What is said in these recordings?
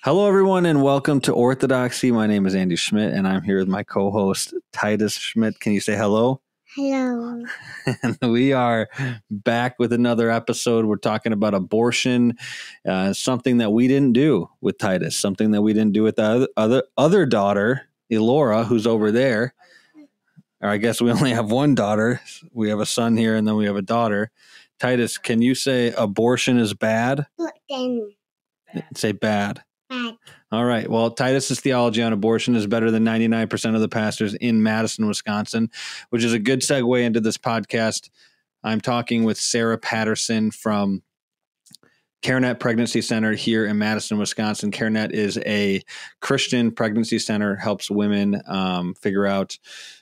Hello, everyone, and welcome to Orthodoxy. My name is Andy Schmidt, and I'm here with my co-host, Titus Schmidt. Can you say hello? Hello. And we are back with another episode. We're talking about abortion, something that we didn't do with Titus, something that we didn't do with the other daughter, Elora, who's over there. Or I guess we only have one daughter. We have a son here, and then we have a daughter. Titus, can you say abortion is bad? Say bad. Bad. All right. Well, Titus's theology on abortion is better than 99% of the pastors in Madison, Wisconsin, which is a good segue into this podcast. I'm talking with Sara Patterson from CareNet Pregnancy Center here in Madison, Wisconsin. CareNet is a Christian pregnancy center, helps women figure out,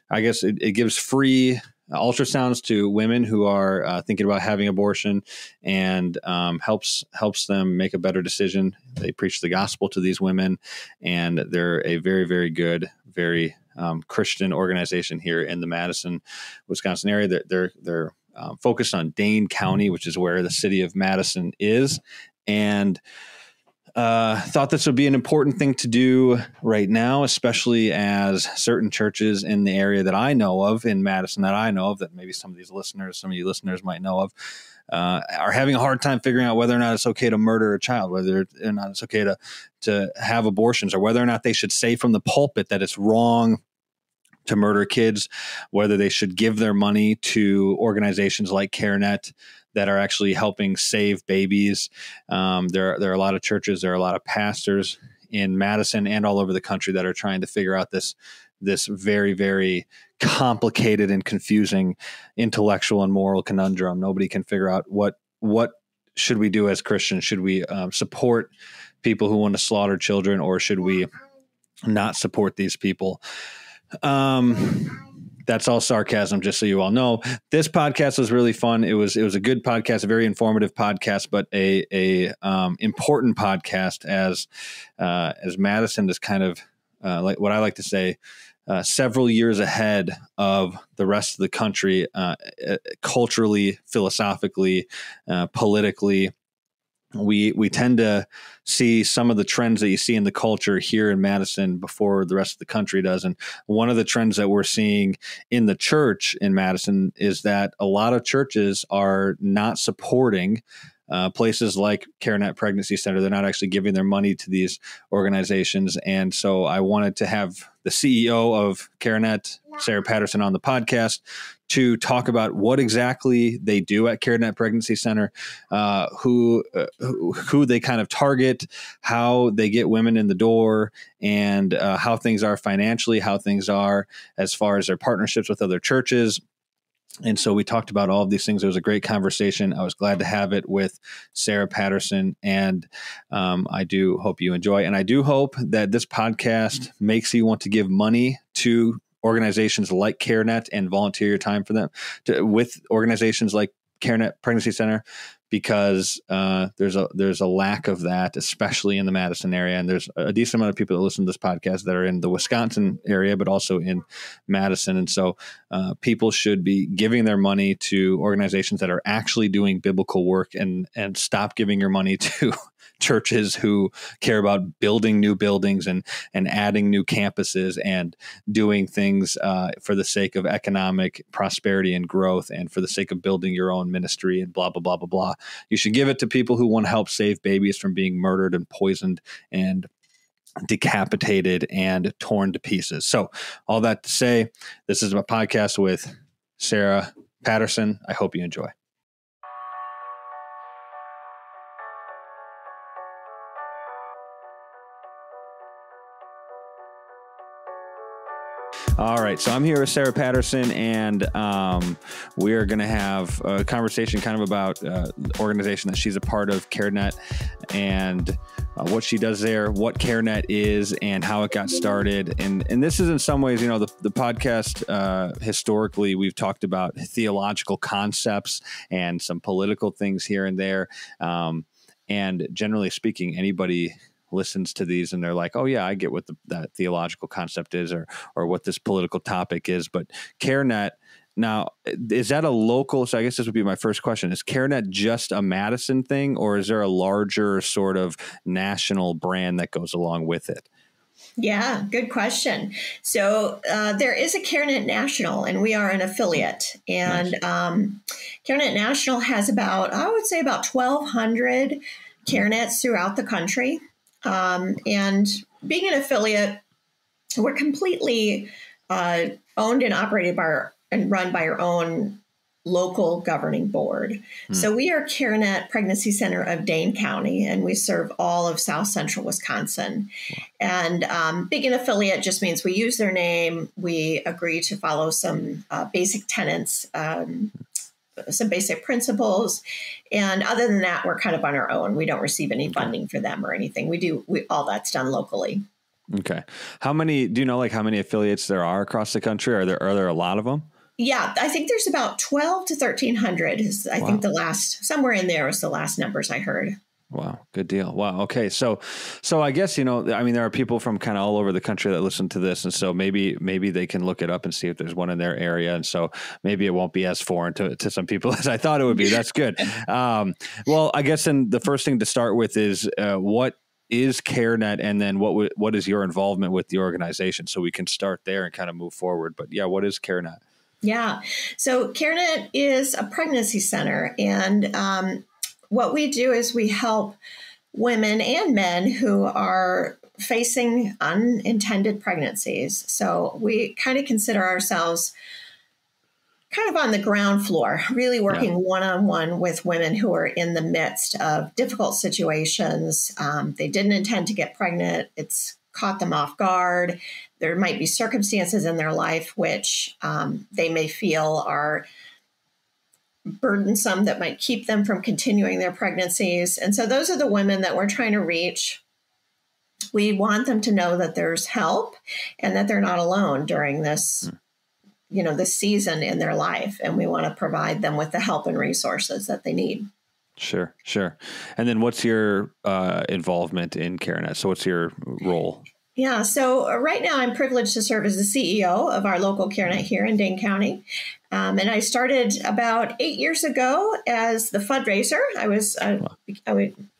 I guess it gives free ultrasounds to women who are thinking about having abortion, and helps them make a better decision. They preach the gospel to these women, and they're a very, very good, very Christian organization here in the Madison, Wisconsin area. They're focused on Dane County, which is where the city of Madison is, and thought this would be an important thing to do right now, especially as certain churches in the area that I know of in Madison, that maybe some of you listeners might know of, are having a hard time figuring out whether or not it's okay to murder a child, whether or not it's okay to have abortions, or whether or not they should say from the pulpit that it's wrong to murder kids, whether they should give their money to organizations like CareNet that are actually helping save babies. There are a lot of churches, there are a lot of pastors in Madison and all over the country that are trying to figure out this very, very complicated and confusing intellectual and moral conundrum. Nobody can figure out what should we do as Christians. Should we support people who want to slaughter children, or should we not support these people? That's all sarcasm, just so you all know. This podcast was really fun. It was a good podcast, a very informative podcast, but a important podcast as Madison is kind of like what I like to say, several years ahead of the rest of the country, culturally, philosophically, politically. We tend to see some of the trends that you see in the culture here in Madison before the rest of the country does. And one of the trends that we're seeing in the church in Madison is that a lot of churches are not supporting places like CareNet Pregnancy Center. They're not actually giving their money to these organizations. And so I wanted to have the CEO of CareNet, Sara Patterson, on the podcast to talk about what exactly they do at CareNet Pregnancy Center, who they kind of target, how they get women in the door, and how things are financially, how things are as far as their partnerships with other churches. And so we talked about all of these things. It was a great conversation. I was glad to have it with Sara Patterson, and I do hope you enjoy. And I do hope that this podcast makes you want to give money to organizations like CareNet and volunteer your time for them with organizations like CareNet Pregnancy Center, because there's a lack of that, especially in the Madison area. And there's a decent amount of people that listen to this podcast that are in the Wisconsin area, but also in Madison. And so people should be giving their money to organizations that are actually doing biblical work, and stop giving your money to churches who care about building new buildings and adding new campuses and doing things for the sake of economic prosperity and growth, and for the sake of building your own ministry and blah, blah, blah, blah, blah. You should give it to people who want to help save babies from being murdered and poisoned and decapitated and torn to pieces. So all that to say, this is my podcast with Sara Patterson. I hope you enjoy. All right, so I'm here with Sara Patterson, and we are going to have a conversation kind of about the organization that she's a part of, CareNet, and what she does there, what CareNet is, and how it got started. And this is in some ways, the podcast, historically, we've talked about theological concepts and some political things here and there. And generally speaking, anybody listens to these and they're like, oh yeah, I get what that theological concept is, or what this political topic is. But CareNet Now, is that a local? So I guess this would be my first question. Is CareNet just a Madison thing, or is there a larger sort of national brand that goes along with it? Yeah, good question. So there is a CareNet National, and we are an affiliate. And nice. CareNet National has I would say about 1,200 CareNets throughout the country. And being an affiliate, we're completely owned and operated and run by our own local governing board. So we are CareNet Pregnancy Center of Dane County, and we serve all of South Central Wisconsin. And being an affiliate just means we use their name. We agree to follow some basic tenets, some basic principles. And other than that, we're kind of on our own. We don't receive any funding for them or anything. All that's done locally. Okay. Do you know how many affiliates there are across the country? Are there a lot of them? Yeah, I think there's about 12 to 1,300 I think somewhere in there was the last numbers I heard. Wow. Good deal. Wow. Okay. So I guess, there are people from kind of all over the country that listen to this. And so maybe they can look it up and see if there's one in their area. And so maybe it won't be as foreign to some people as I thought it would be. That's good. Well, I guess then the first thing to start with is what is CareNet, and then what is your involvement with the organization? So we can start there and kind of move forward. But yeah, what is CareNet? Yeah. So CareNet is a pregnancy center. And what we do is we help women and men who are facing unintended pregnancies. So we kind of consider ourselves kind of on the ground floor, really working one-on-one with women who are in the midst of difficult situations. They didn't intend to get pregnant. It's caught them off guard. There might be circumstances in their life which they may feel are burdensome that might keep them from continuing their pregnancies. And so those are the women that we're trying to reach. We want them to know that there's help and that they're not alone during this, this season in their life. And we want to provide them with the help and resources that they need. Sure. And then what's your involvement in CareNet? So what's your role? Yeah. So right now I'm privileged to serve as the CEO of our local CareNet here in Dane County. And I started about 8 years ago as the fundraiser. I was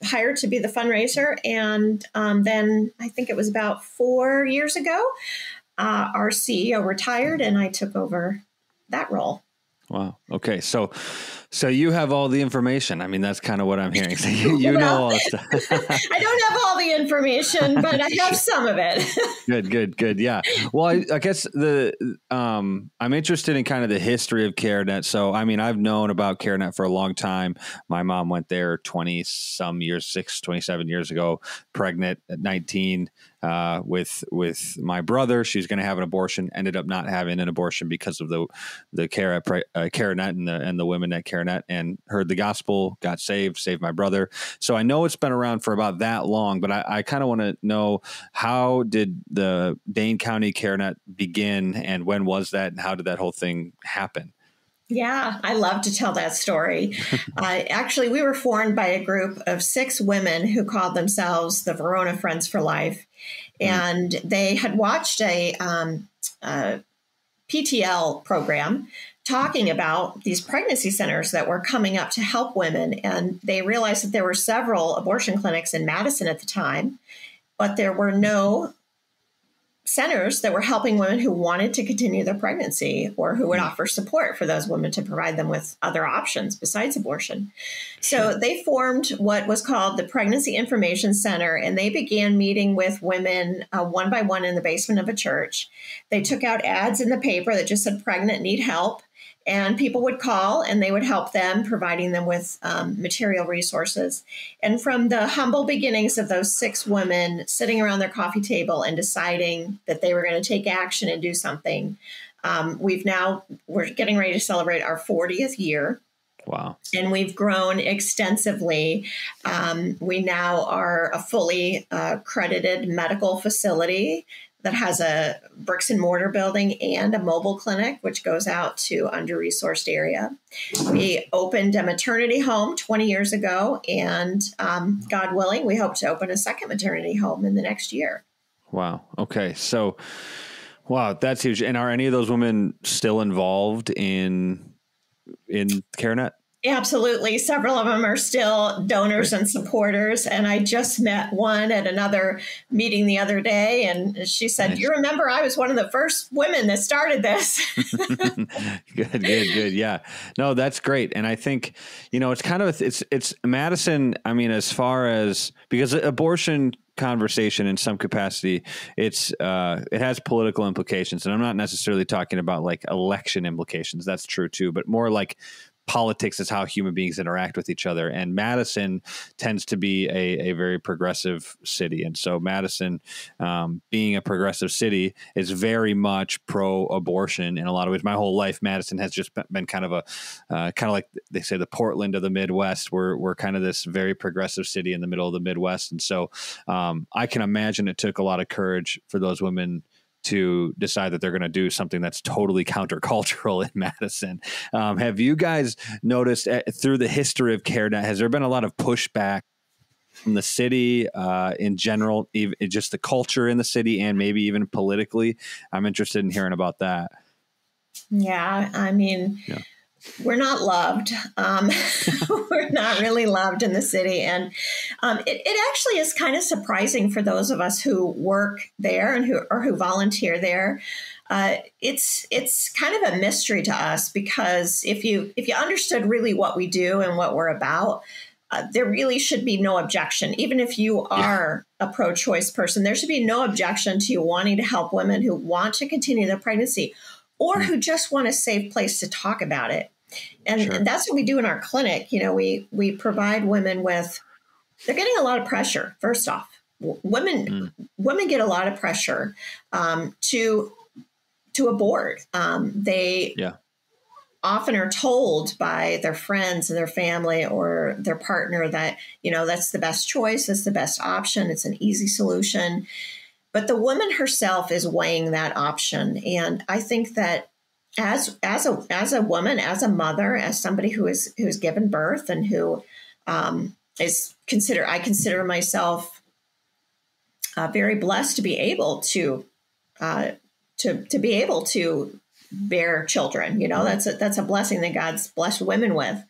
hired to be the fundraiser. And then I think it was about 4 years ago, our CEO retired and I took over that role. Wow. Okay. So you have all the information. I mean, that's kind of what I'm hearing. So you know all the stuff. I don't have all the information, but I have some of it. Good. Yeah. Well, I guess I'm interested in kind of the history of CareNet. So, I mean, I've known about CareNet for a long time. My mom went there 27 years ago, pregnant at 19. With my brother, she was going to have an abortion, ended up not having an abortion because of the CareNet and the women at CareNet, and heard the gospel, got saved my brother. So I know it's been around for about that long, but I kind of want to know, how did the Dane County CareNet begin, and when was that, and how did that whole thing happen? Yeah, I love to tell that story. Actually, we were formed by a group of 6 women who called themselves the Verona Friends for Life. And they had watched a PTL program talking about these pregnancy centers that were coming up to help women. And they realized that there were several abortion clinics in Madison at the time, but there were no centers that were helping women who wanted to continue their pregnancy or who would offer support for those women to provide them with other options besides abortion. So they formed what was called the Pregnancy Information Center, and they began meeting with women one by one in the basement of a church. They took out ads in the paper that just said pregnant, need help. And people would call and they would help them, providing them with material resources. And from the humble beginnings of those 6 women sitting around their coffee table and deciding that they were going to take action and do something, we're getting ready to celebrate our 40th year. Wow. And we've grown extensively. We now are a fully accredited medical facility that has a bricks and mortar building and a mobile clinic, which goes out to under-resourced area. We opened a maternity home 20 years ago, and God willing, we hope to open a second maternity home in the next year. Wow. Okay. So Wow, that's huge. And are any of those women still involved in CareNet? Absolutely. Several of them are still donors and supporters. And I just met one at another meeting the other day. And she said, Nice. You remember I was one of the first women that started this. Good. Yeah. No, that's great. And I think, it's kind of, it's Madison. I mean, as far as, because abortion conversation in some capacity, it has political implications. And I'm not necessarily talking about like election implications. That's true too, but more like politics is how human beings interact with each other. And Madison tends to be a very progressive city. And so Madison, being a progressive city, is very much pro-abortion in a lot of ways. My whole life, Madison has just been kind of like they say, the Portland of the Midwest. We're kind of this very progressive city in the middle of the Midwest. And so I can imagine it took a lot of courage for those women to decide that they're going to do something that's totally countercultural in Madison. Have you guys noticed through the history of CareNet, has there been a lot of pushback from the city in general, even just the culture in the city and maybe even politically? I'm interested in hearing about that. Yeah, I mean, we're not loved. We're not really loved in the city. And it actually is kind of surprising for those of us who work there and who volunteer there. It's kind of a mystery to us, because if you understood really what we do and what we're about, there really should be no objection. Even if you are a pro-choice person, there should be no objection to you wanting to help women who want to continue their pregnancy, or who just want a safe place to talk about it. And that's what we do in our clinic. We provide women with, they're getting a lot of pressure. First off, women get a lot of pressure to abort. They often are told by their friends and their family or their partner that, that's the best choice, that's the best option, it's an easy solution. But the woman herself is weighing that option. And I think that as a woman, as a mother, as somebody who's given birth and who I consider myself very blessed to be able to be able to bear children. That's a blessing that God's blessed women with.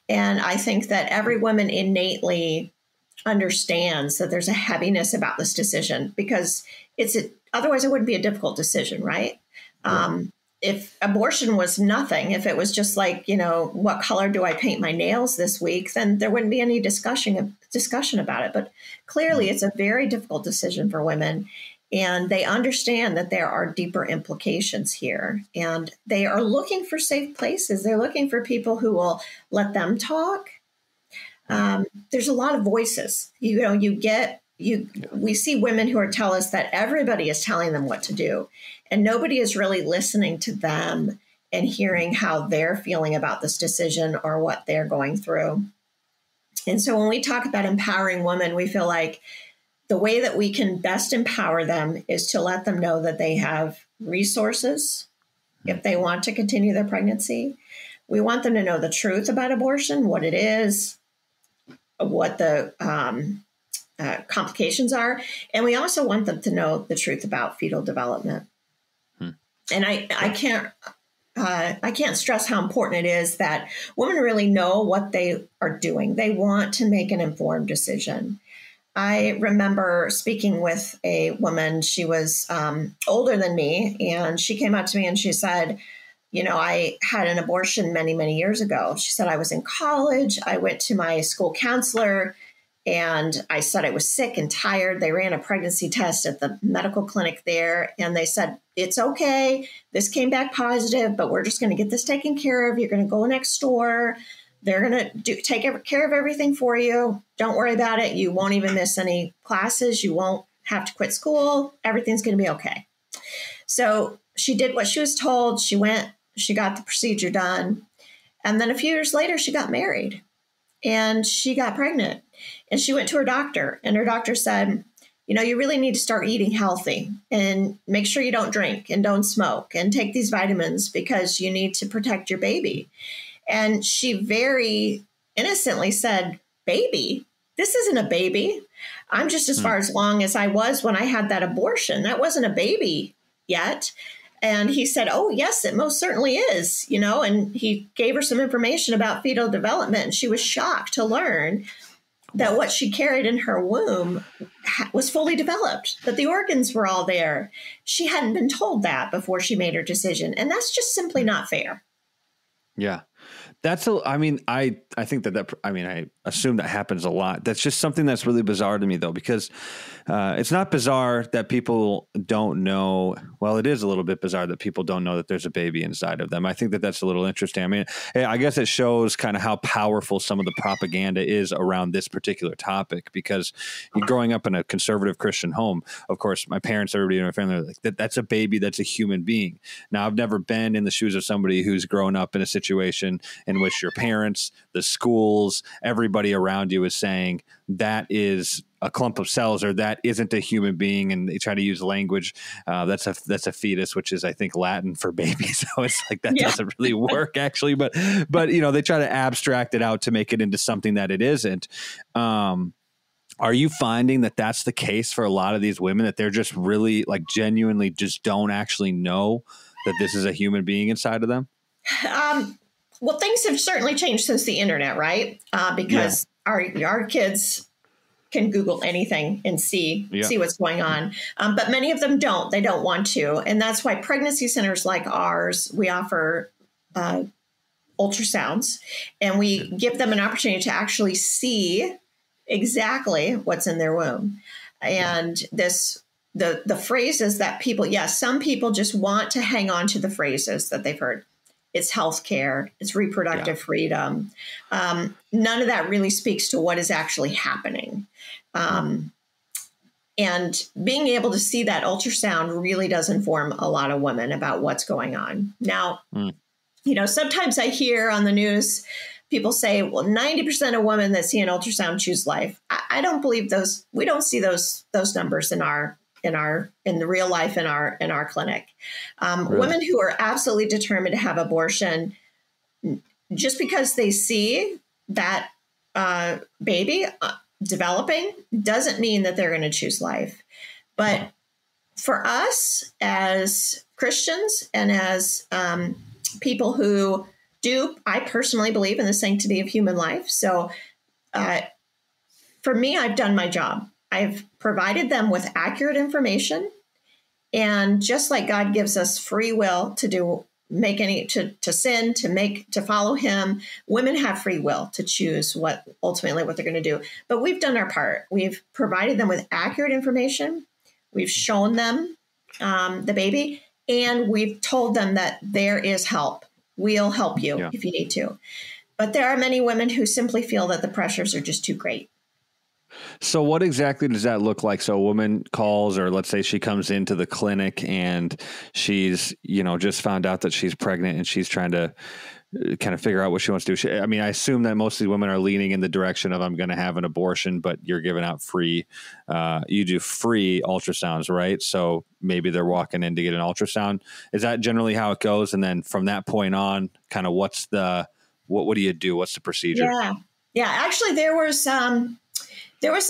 And I think that every woman innately understands that there's a heaviness about this decision, because otherwise it wouldn't be a difficult decision, right? If abortion was nothing, if it was just like, what color do I paint my nails this week, then there wouldn't be any discussion about it. But clearly it's a very difficult decision for women, and they understand that there are deeper implications here, and they are looking for safe places. They're looking for people who will let them talk. There's a lot of voices. We see women who tell us that everybody is telling them what to do, and nobody is really listening to them and hearing how they're feeling about this decision or what they're going through. And so when we talk about empowering women, we feel like the way that we can best empower them is to let them know that they have resources if they want to continue their pregnancy. We want them to know the truth about abortion, what it is, what the complications are. And we also want them to know the truth about fetal development. And I can't stress how important it is that women really know what they are doing. They want to make an informed decision. I remember speaking with a woman. She was older than me, and she came up to me and she said, I had an abortion many, many years ago. She said, I was in college. I went to my school counselor and I said I was sick and tired. They ran a pregnancy test at the medical clinic there, and they said, it's okay. This came back positive, but we're just going to get this taken care of. You're going to go next door. They're going to take care of everything for you. Don't worry about it. You won't even miss any classes. You won't have to quit school. Everything's going to be okay. So she did what she was told. She went, she got the procedure done. And then a few years later, she got married and she got pregnant. And she went to her doctor, and her doctor said, you really need to start eating healthy and make sure you don't drink and don't smoke and take these vitamins because you need to protect your baby. And she very innocently said, baby, this isn't a baby. I'm just as far along as I was when I had that abortion. That wasn't a baby. yet. And he said, oh, yes, it most certainly is, and he gave her some information about fetal development. And she was shocked to learn that what she carried in her womb was fully developed, that the organs were all there. She hadn't been told that before she made her decision. And that's just simply not fair. Yeah. I think I assume that happens a lot. That's just something that's really bizarre to me, though, because it's not bizarre that people don't know. Well, it is a little bit bizarre that people don't know that there's a baby inside of them. I think that that's a little interesting. I mean, I guess it shows kind of how powerful some of the propaganda is around this particular topic, because growing up in a conservative Christian home, of course, my parents, everybody in my family are like, that's a baby, that's a human being. Now, I've never been in the shoes of somebody who's grown up in a situation in which your parents, the schools, everybody around you is saying that is a clump of cells, or that isn't a human being, and they try to use language that's a fetus, which is, I think, Latin for baby. So it's like that doesn't really work, actually. But they try to abstract it out to make it into something that it isn't. Are you finding that that's the case for a lot of these women, that they're just really, like, genuinely just don't actually know that this is a human being inside of them? Well, things have certainly changed since the internet, right? Because our kids can Google anything and see what's going on. But many of them don't. They don't want to. And that's why pregnancy centers like ours, we offer ultrasounds, and we give them an opportunity to actually see exactly what's in their womb. And the phrases that some people just want to hang on to the phrases that they've heard. It's healthcare, it's reproductive freedom. None of that really speaks to what is actually happening. And being able to see that ultrasound really does inform a lot of women about what's going on. Now, sometimes I hear on the news people say, well, 90% of women that see an ultrasound choose life. I don't believe those. We don't see those numbers in the real life in our clinic. Really? Women who are absolutely determined to have abortion, just because they see that baby developing, doesn't mean that they're going to choose life. But for us as Christians and as people who I personally believe in the sanctity of human life. So for me, I've done my job. I've provided them with accurate information. And just like God gives us free will to sin, to follow him, women have free will to choose what they're going to do. But we've done our part. We've provided them with accurate information. We've shown them the baby, and we've told them that there is help. We'll help you if you need to. But there are many women who simply feel that the pressures are just too great. So what exactly does that look like? So a woman calls, or let's say she comes into the clinic and she's, just found out that she's pregnant, and she's trying to kind of figure out what she wants to do. I assume that most of these women are leaning in the direction of, I'm going to have an abortion, but you're giving out you do free ultrasounds, right? So maybe they're walking in to get an ultrasound. Is that generally how it goes? And then from that point on, kind of what do you do? What's the procedure? Yeah. Actually, there was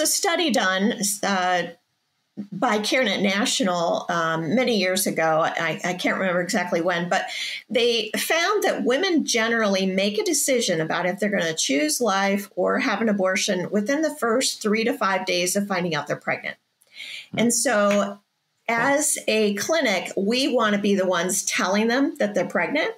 a study done by CareNet National many years ago. I can't remember exactly when, but they found that women generally make a decision about if they're going to choose life or have an abortion within the first 3 to 5 days of finding out they're pregnant. And so as a clinic, we want to be the ones telling them that they're pregnant,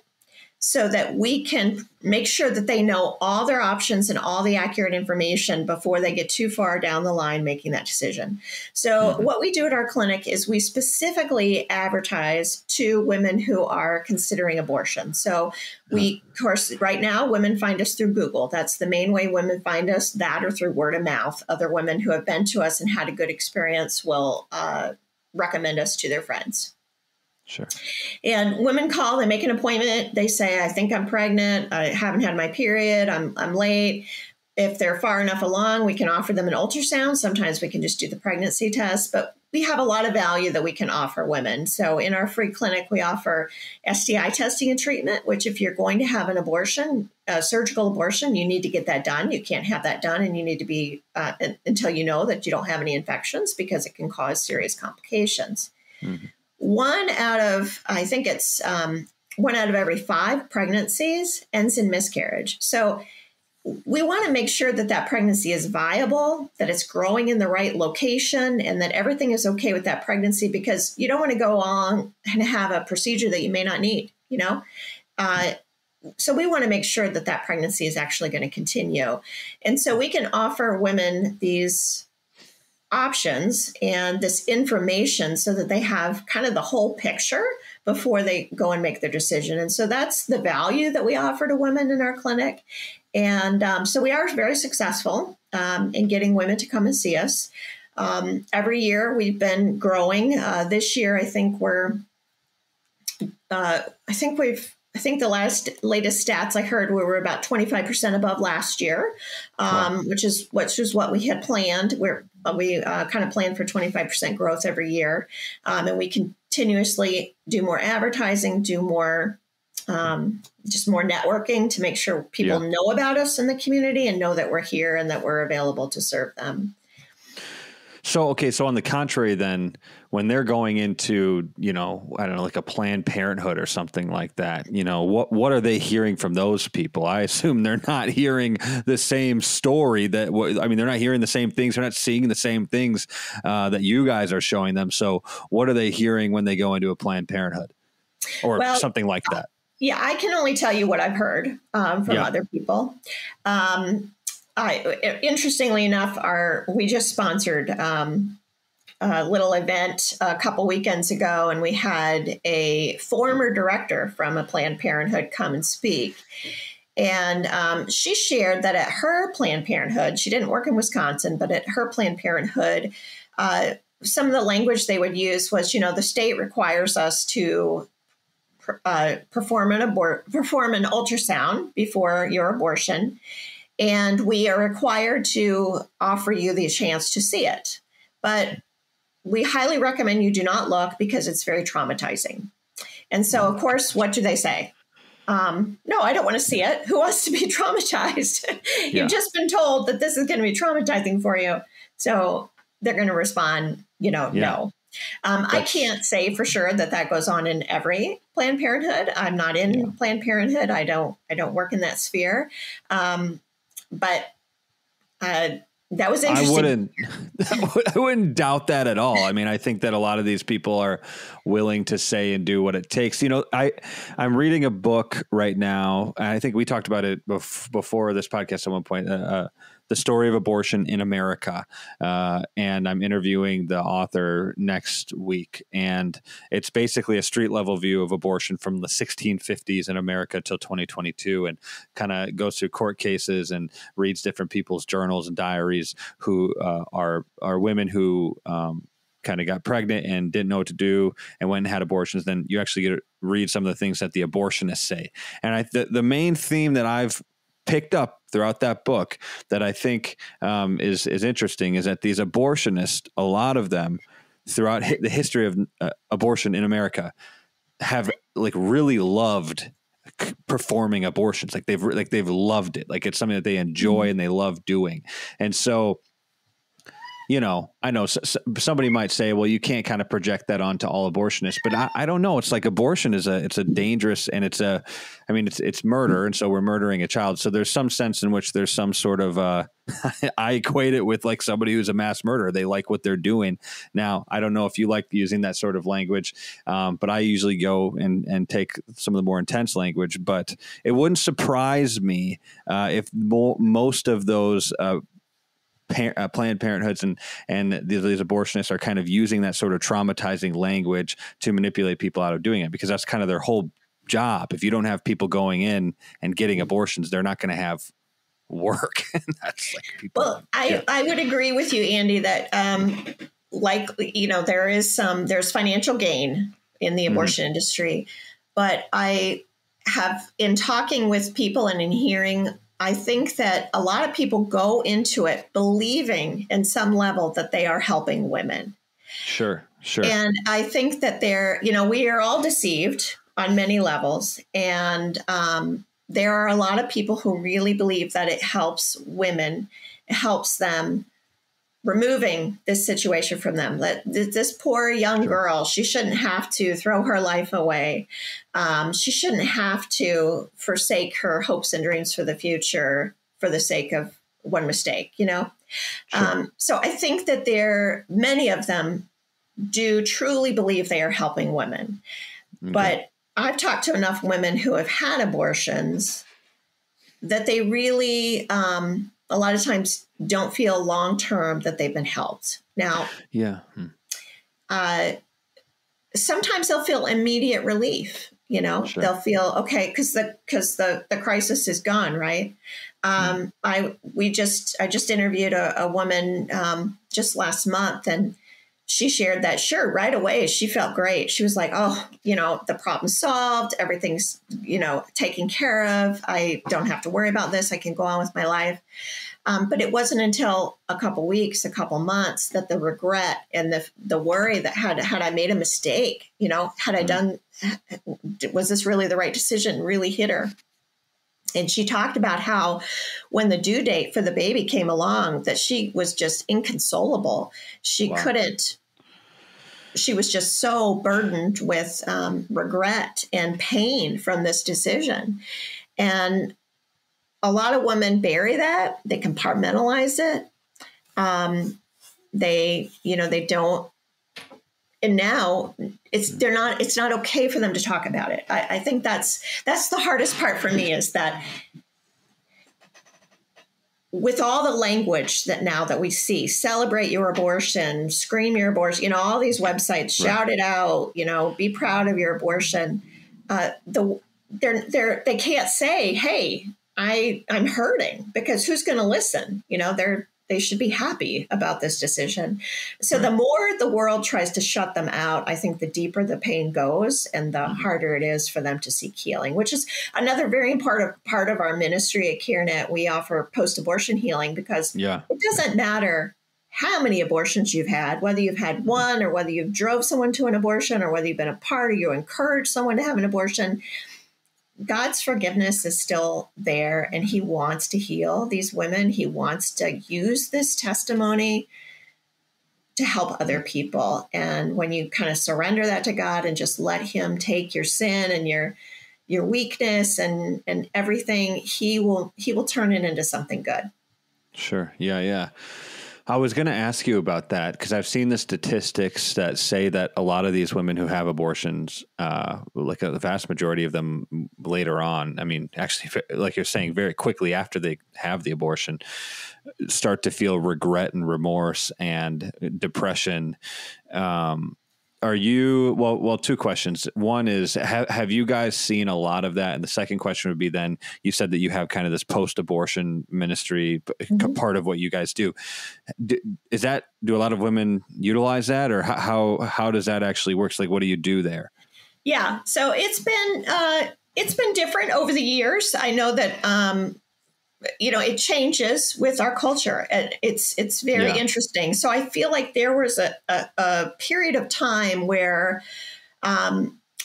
so that we can make sure that they know all their options and all the accurate information before they get too far down the line making that decision. So what we do at our clinic is we specifically advertise to women who are considering abortion. So we, of course, right now, women find us through Google. That's the main way women find us, that or through word of mouth. Other women who have been to us and had a good experience will recommend us to their friends. Sure. And women call, they make an appointment. They say, I think I'm pregnant. I haven't had my period. I'm late. If they're far enough along, we can offer them an ultrasound. Sometimes we can just do the pregnancy test, but we have a lot of value that we can offer women. So in our free clinic, we offer STI testing and treatment, which if you're going to have an abortion, a surgical abortion, you need to get that done. You can't have that done, and you need to be until you know that you don't have any infections, because it can cause serious complications. Mm-hmm. I think it's 1 out of every 5 pregnancies ends in miscarriage. So we want to make sure that that pregnancy is viable, that it's growing in the right location, and that everything is okay with that pregnancy, because you don't want to go on and have a procedure that you may not need, So we want to make sure that that pregnancy is actually going to continue. And so we can offer women these options and this information so that they have kind of the whole picture before they go and make their decision. And so that's the value that we offer to women in our clinic. And so we are very successful in getting women to come and see us. Every year we've been growing. This year, I think the latest stats I heard, we were about 25% above last year, which is what we had planned. We kind of planned for 25% growth every year, and we continuously do more advertising, do more just more networking to make sure people know about us in the community and know that we're here and that we're available to serve them. So on the contrary, then, when they're going into, I don't know, like a Planned Parenthood or something like that, what are they hearing from those people? I assume they're not hearing the same story they're not hearing the same things. They're not seeing the same things that you guys are showing them. So what are they hearing when they go into a Planned Parenthood or something like that? Yeah, I can only tell you what I've heard from other people. Interestingly enough, we just sponsored a little event a couple weekends ago, and we had a former director from a Planned Parenthood come and speak. And she shared that at her Planned Parenthood, she didn't work in Wisconsin, but at her Planned Parenthood, some of the language they would use was, the state requires us to perform an ultrasound before your abortion. And we are required to offer you the chance to see it. But we highly recommend you do not look because it's very traumatizing. And so, of course, what do they say? No, I don't want to see it. Who wants to be traumatized? You've just been told that this is going to be traumatizing for you. So they're going to respond, no. I can't say for sure that goes on in every Planned Parenthood. I'm not in Planned Parenthood. I don't work in that sphere. But that was interesting. I wouldn't doubt that at all. I mean, I think that a lot of these people are willing to say and do what it takes. I'm reading a book right now. I think we talked about it before this podcast at one point, The Story of Abortion in America. And I'm interviewing the author next week. And it's basically a street level view of abortion from the 1650s in America till 2022, and kind of goes through court cases and reads different people's journals and diaries who are women who kind of got pregnant and didn't know what to do and went and had abortions. Then you actually get to read some of the things that the abortionists say. And the main theme that I've picked up throughout that book that I think is interesting is that these abortionists, a lot of them throughout the history of abortion in America, have really loved performing abortions. They've loved it. Like it's something that they enjoy and they love doing. And so, I know somebody might say, well, you can't kind of project that onto all abortionists, but I don't know. It's like abortion it's a dangerous, and it's murder. And so we're murdering a child. So there's some sense in which there's some sort of, I equate it with like somebody who's a mass murderer. They like what they're doing. Now, I don't know if you like using that sort of language, but I usually go and take some of the more intense language, but it wouldn't surprise me if most of those, Planned Parenthoods and these abortionists are kind of using that sort of traumatizing language to manipulate people out of doing it, because that's kind of their whole job. If you don't have people going in and getting abortions, they're not going to have work. That's like people. Well, I would agree with you, Andy, that there's financial gain in the abortion industry, but I have, in talking with people and in hearing, I think that a lot of people go into it believing in some level that they are helping women. Sure. And I think that we are all deceived on many levels. And there are a lot of people who really believe that it helps women, it helps them removing this situation from them. That this poor young girl, she shouldn't have to throw her life away. She shouldn't have to forsake her hopes and dreams for the future for the sake of one mistake, you know? Sure. So I think that many of them do truly believe they are helping women. Okay. But I've talked to enough women who have had abortions that they really, a lot of times, don't feel long-term that they've been helped. Now, sometimes they'll feel immediate relief. You know, sure. They'll feel okay because the crisis is gone, right? I just interviewed a woman just last month, and she shared that right away she felt great. She was like, oh, you know, the problem's solved, everything's, you know, taken care of. I don't have to worry about this. I can go on with my life. But it wasn't until a couple weeks, a couple months that the regret and the worry that had I made a mistake, you know, was this really the right decision, really hit her. And she talked about how when the due date for the baby came along, that she was just inconsolable. She couldn't. She was just so burdened with regret and pain from this decision. And a lot of women bury that. They compartmentalize it. They don't. And now it's not okay for them to talk about it. I think that's the hardest part for me, is that with all the language that we see, celebrate your abortion, scream your abortion, you know, all these websites, shout it out, you know, be proud of your abortion. They can't say, hey, I'm hurting, because who's going to listen? You know, they should be happy about this decision. So the more the world tries to shut them out, I think the deeper the pain goes and the harder it is for them to seek healing, which is another very important part of our ministry at CareNet. We offer post-abortion healing, because it doesn't matter how many abortions you've had, whether you've had one, or whether you've drove someone to an abortion, or whether you've been a part, or you encourage someone to have an abortion. God's forgiveness is still there, and he wants to heal these women. He wants to use this testimony to help other people. And when you kind of surrender that to God and just let him take your sin and your weakness and everything, he will turn it into something good. Sure. Yeah. I was going to ask you about that, because I've seen the statistics that say that a lot of these women who have abortions, like the vast majority of them later on, I mean, actually, like you're saying, very quickly after they have the abortion, start to feel regret and remorse and depression. Are you, well, two questions. One is, have you guys seen a lot of that? And the second question would be, then you said that you have kind of this post-abortion ministry part of what you guys do. Do a lot of women utilize that, or how does that actually work? Like, what do you do there? Yeah. So it's been different over the years. I know that, it changes with our culture, and it's very interesting. So I feel like there was a period of time where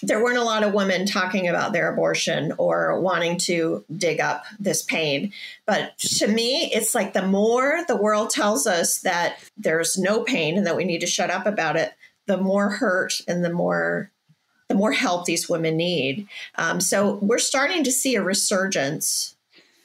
there weren't a lot of women talking about their abortion or wanting to dig up this pain. But to me, it's like the more the world tells us that there's no pain and that we need to shut up about it, the more hurt and the more help these women need. So we're starting to see a resurgence.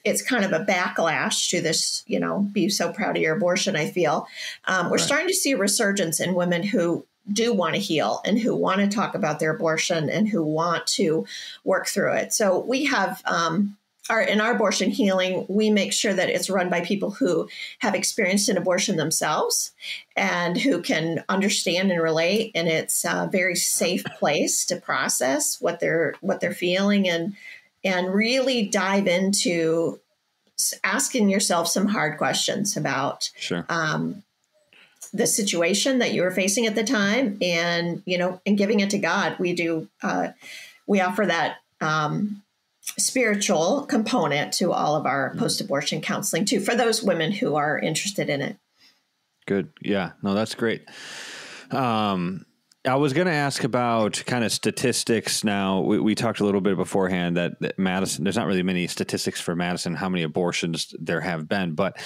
It's kind of a backlash to this, be so proud of your abortion, I feel. We're starting to see a resurgence in women who do want to heal and who want to talk about their abortion and who want to work through it. So we have, in our abortion healing, we make sure that it's run by people who have experienced an abortion themselves and who can understand and relate. And it's a very safe place to process what they're feeling and really dive into asking yourself some hard questions about the situation that you were facing at the time, and giving it to God. We offer that spiritual component to all of our post-abortion counseling too, for those women who are interested in it. Good. Yeah, no, that's great. I was going to ask about kind of statistics. Now, we talked a little bit beforehand that Madison, there's not really many statistics for Madison, how many abortions there have been. But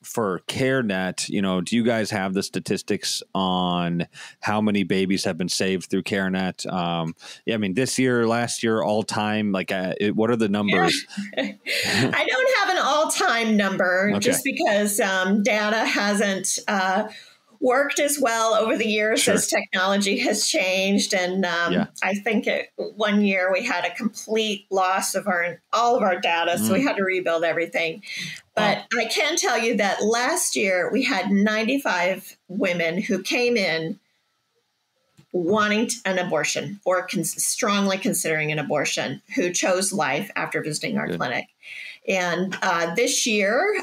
for CareNet, do you guys have the statistics on how many babies have been saved through CareNet? This year, last year, all time, what are the numbers? Yeah. I don't have an all-time number just because data hasn't worked as well over the years as technology has changed. And I think 1 year we had a complete loss of all of our data. So we had to rebuild everything. But I can tell you that last year we had 95 women who came in wanting an abortion or strongly considering an abortion who chose life after visiting our clinic. And this year,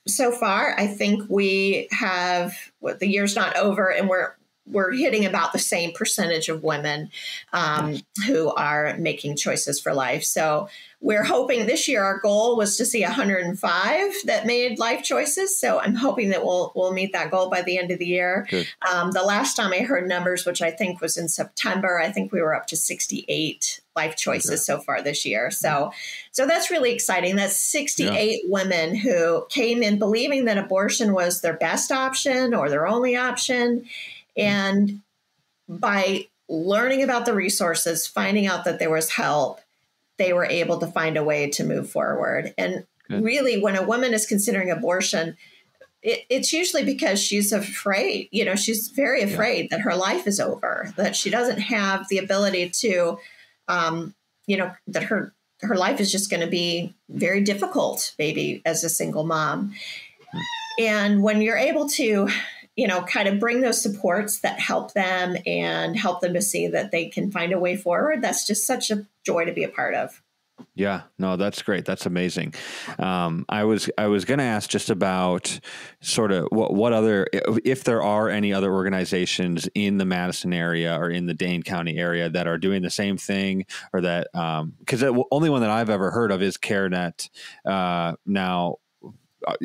so far, I think we have, the year's not over, and we're hitting about the same percentage of women who are making choices for life. So we're hoping this year, our goal was to see 105 that made life choices. So I'm hoping that we'll meet that goal by the end of the year. The last time I heard numbers, which I think was in September, I think we were up to 68 life choices so far this year. So that's really exciting. That's 68 women who came in believing that abortion was their best option or their only option. And by learning about the resources, finding out that there was help, they were able to find a way to move forward. And really, when a woman is considering abortion, it's usually because she's afraid. She's very afraid that her life is over, that she doesn't have the ability to, that her life is just going to be very difficult, maybe as a single mom. And when you're able to, kind of bring those supports that help them and help them to see that they can find a way forward, that's just such a joy to be a part of. Yeah, no, that's great. That's amazing. I was going to ask just about sort of what other, if there are any other organizations in the Madison area or in the Dane County area that are doing the same thing, or that, because the only one that I've ever heard of is CareNet. Now,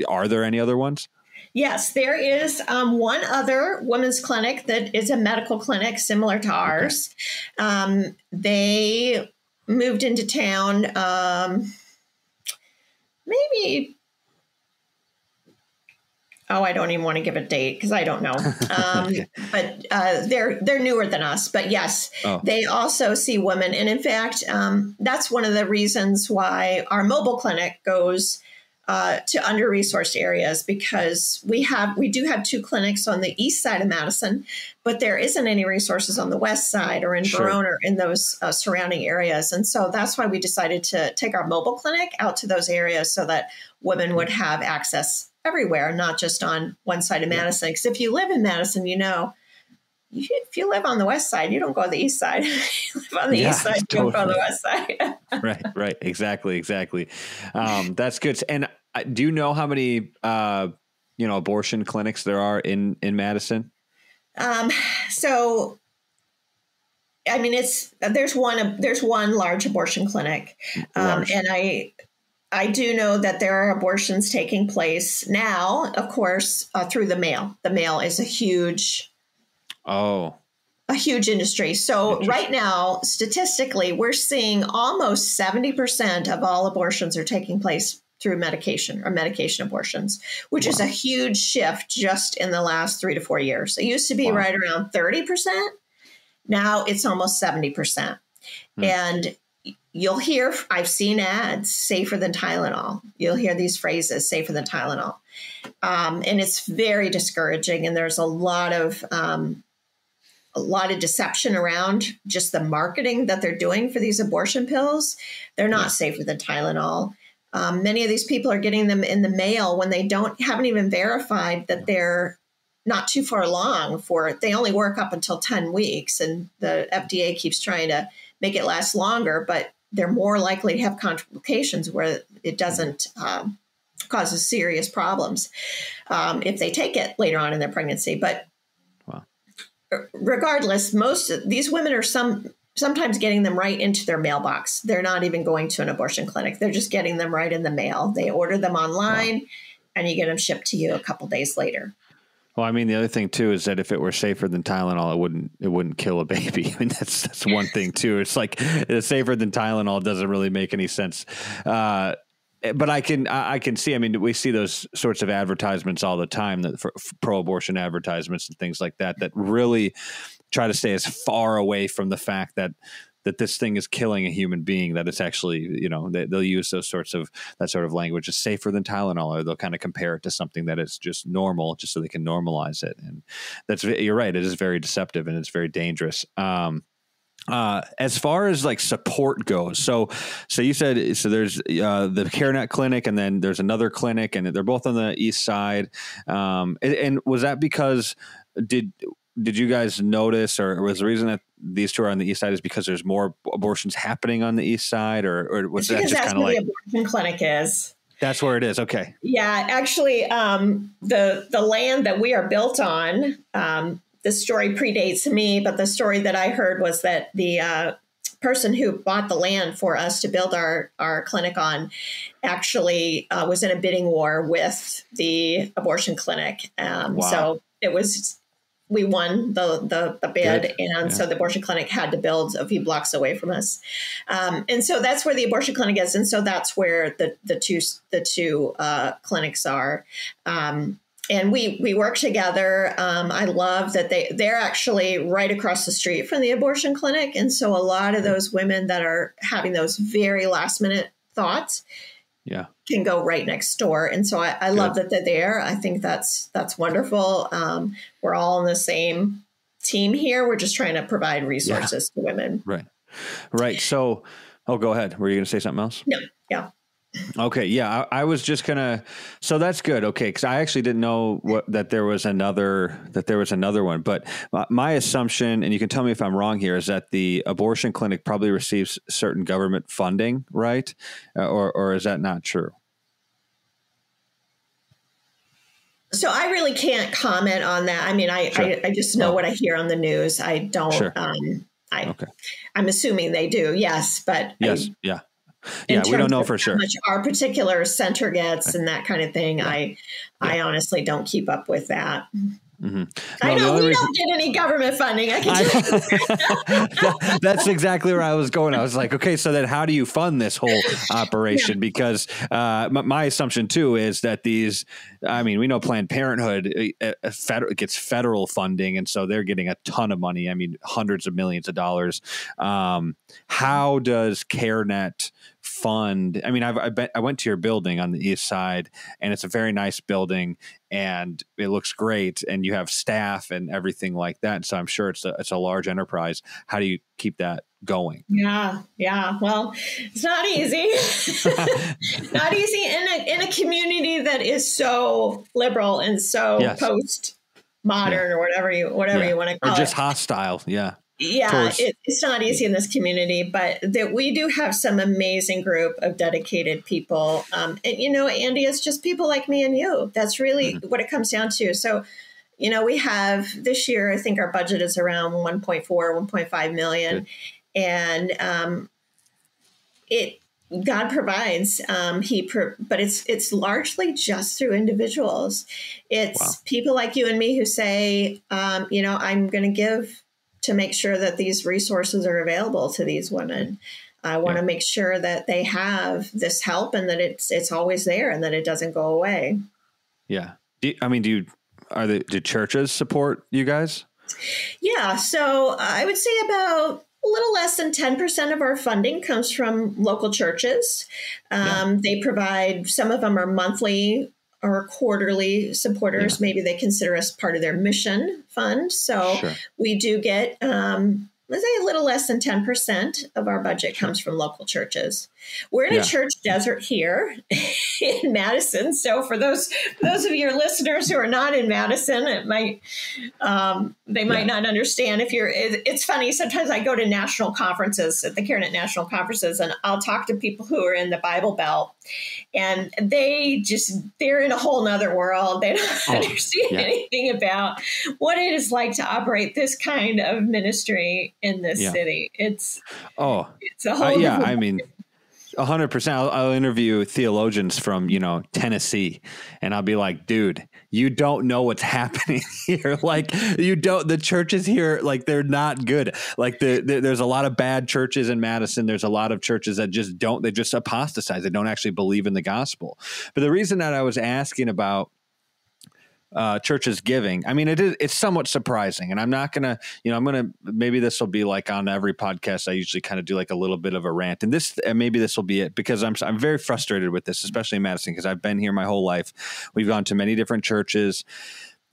are there any other ones? Yes, there is one other women's clinic that is a medical clinic similar to ours. They moved into town I don't even want to give a date because I don't know. But they're newer than us. But yes, they also see women. And in fact, that's one of the reasons why our mobile clinic goes to under-resourced areas, because we do have 2 clinics on the east side of Madison, but there isn't any resources on the west side or in Verona or in those surrounding areas. And so that's why we decided to take our mobile clinic out to those areas so that women would have access everywhere, not just on one side of Madison. Because if you live in Madison, if you live on the west side, you don't go to the east side. You live on the east side, you don't go to the west side. Right. Exactly. That's good. And do you know how many, abortion clinics there are in Madison? So, I mean, there's one large abortion clinic. And I do know that there are abortions taking place now, of course, through the mail. The mail is a huge industry. So right now, statistically, we're seeing almost 70% of all abortions are taking place through medication or medication abortions, which is a huge shift just in the last 3 to 4 years. It used to be right around 30%. Now it's almost 70%. And you'll hear, I've seen ads, safer than Tylenol. You'll hear these phrases, safer than Tylenol. And it's very discouraging. And there's a lot of deception around just the marketing that they're doing for these abortion pills. They're not safer than Tylenol. Many of these people are getting them in the mail when they haven't even verified that they're not too far along they only work up until 10 weeks. And the FDA keeps trying to make it last longer, but they're more likely to have complications where it doesn't causes serious problems if they take it later on in their pregnancy. But regardless, most of these women are sometimes getting them right into their mailbox. They're not even going to an abortion clinic. They're just getting them right in the mail. They order them online and you get them shipped to you a couple days later. Well, I mean, the other thing too is that if it were safer than Tylenol, it wouldn't kill a baby. I mean, that's one thing too. It's like it's safer than Tylenol doesn't really make any sense. But I can see. I mean, we see those sorts of advertisements all the time, that for pro-abortion advertisements and things like that, that really try to stay as far away from the fact that this thing is killing a human being, that it's actually, you know, they'll use that sort of language. It's safer than Tylenol, or they'll kind of compare it to something that is just normal, just so they can normalize it. And you're right. It is very deceptive and it's very dangerous. As far as like support goes, so you said, there's the CareNet clinic, and then there's another clinic, and they're both on the east side. And was that because did you guys notice, or was the reason that these two are on the east side is because there's more abortions happening on the east side, or was that just kind of like the abortion clinic is? That's where it is. Okay. Yeah, actually, the land that we are built on, the story predates me, but the story that I heard was that the person who bought the land for us to build our clinic on actually was in a bidding war with the abortion clinic. Wow. So we won the bid. Good. And so the abortion clinic had to build a few blocks away from us. And so that's where the abortion clinic is. And so that's where the two clinics are. And we work together. I love that they're actually right across the street from the abortion clinic. And so a lot of those women that are having those very last minute thoughts can go right next door. And so I love that they're there. I think that's wonderful. We're all on the same team here. We're just trying to provide resources to women. Right. So, go ahead. Were you going to say something else? No. Yeah. Okay. Yeah. I was just so that's good. Okay. Cause I actually didn't know that there was another one, but my assumption, and you can tell me if I'm wrong here, is that the abortion clinic probably receives certain government funding, right? Or is that not true? So I really can't comment on that. I mean, I just know what I hear on the news. I don't, I'm assuming they do. Yes. But yeah, we don't know for sure how much our particular center gets and that kind of thing. I honestly don't keep up with that. Mm-hmm. I know we don't get any government funding. I can tell you. That's exactly where I was going. I was like, okay, so then how do you fund this whole operation? Because my assumption too is that we know Planned Parenthood gets federal funding, and so they're getting a ton of money. I mean, hundreds of millions of dollars. How does CareNet fund? I mean, I went to your building on the east side, and it's a very nice building, and it looks great, and you have staff and everything like that. So I'm sure it's a large enterprise. How do you keep that going? Yeah. Well, it's not easy. Not easy in a community that is so liberal and so post-modern or whatever you want to call it. Or just hostile. Yeah. Yeah, it's not easy in this community, but that we do have some amazing group of dedicated people. And, Andy, it's just people like me and you. That's really what it comes down to. So, we have this year, I think our budget is around 1.4, 1.5 million. Good. And God provides, but it's largely just through individuals. It's people like you and me who say, I'm going to give to make sure that these resources are available to these women. I want to make sure that they have this help and that it's always there and that it doesn't go away. Yeah. Do churches support you guys? Yeah. So I would say about a little less than 10% of our funding comes from local churches. They provide, some of them are monthly or quarterly supporters. Maybe they consider us part of their mission fund. So we do get, let's say a little less than 10% of our budget comes from local churches. We're in a church desert here in Madison. So for those of your listeners who are not in Madison, it might they might not understand. It's funny. Sometimes I go to national conferences at the CareNet national conferences, and I'll talk to people who are in the Bible Belt, and they're in a whole nother world. They don't understand anything about what it is like to operate this kind of ministry in this city. It's a whole different I mean, 100%. I'll interview theologians from, Tennessee, and I'll be like, dude, you don't know what's happening here. Like the churches here, like they're not good. Like there's a lot of bad churches in Madison. There's a lot of churches that they just apostatize. They don't actually believe in the gospel. But the reason that I was asking about churches giving, I mean, it's somewhat surprising, and I'm not going to, maybe this will be like on every podcast. I usually kind of do like a little bit of a rant, and maybe this will be it, because I'm very frustrated with this, especially in Madison, because I've been here my whole life. We've gone to many different churches,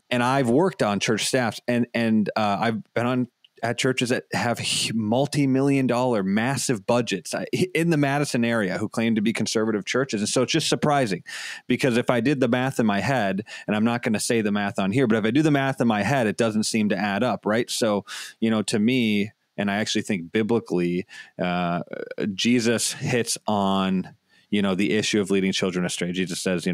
and I've worked on church staffs, and I've been at churches that have multi-million-dollar massive budgets in the Madison area who claim to be conservative churches. And so it's just surprising, because if I did the math in my head, and I'm not going to say the math on here, but if I do the math in my head, it doesn't seem to add up, right? So, to me, and I actually think biblically, Jesus hits on the issue of leading children astray. Jesus says,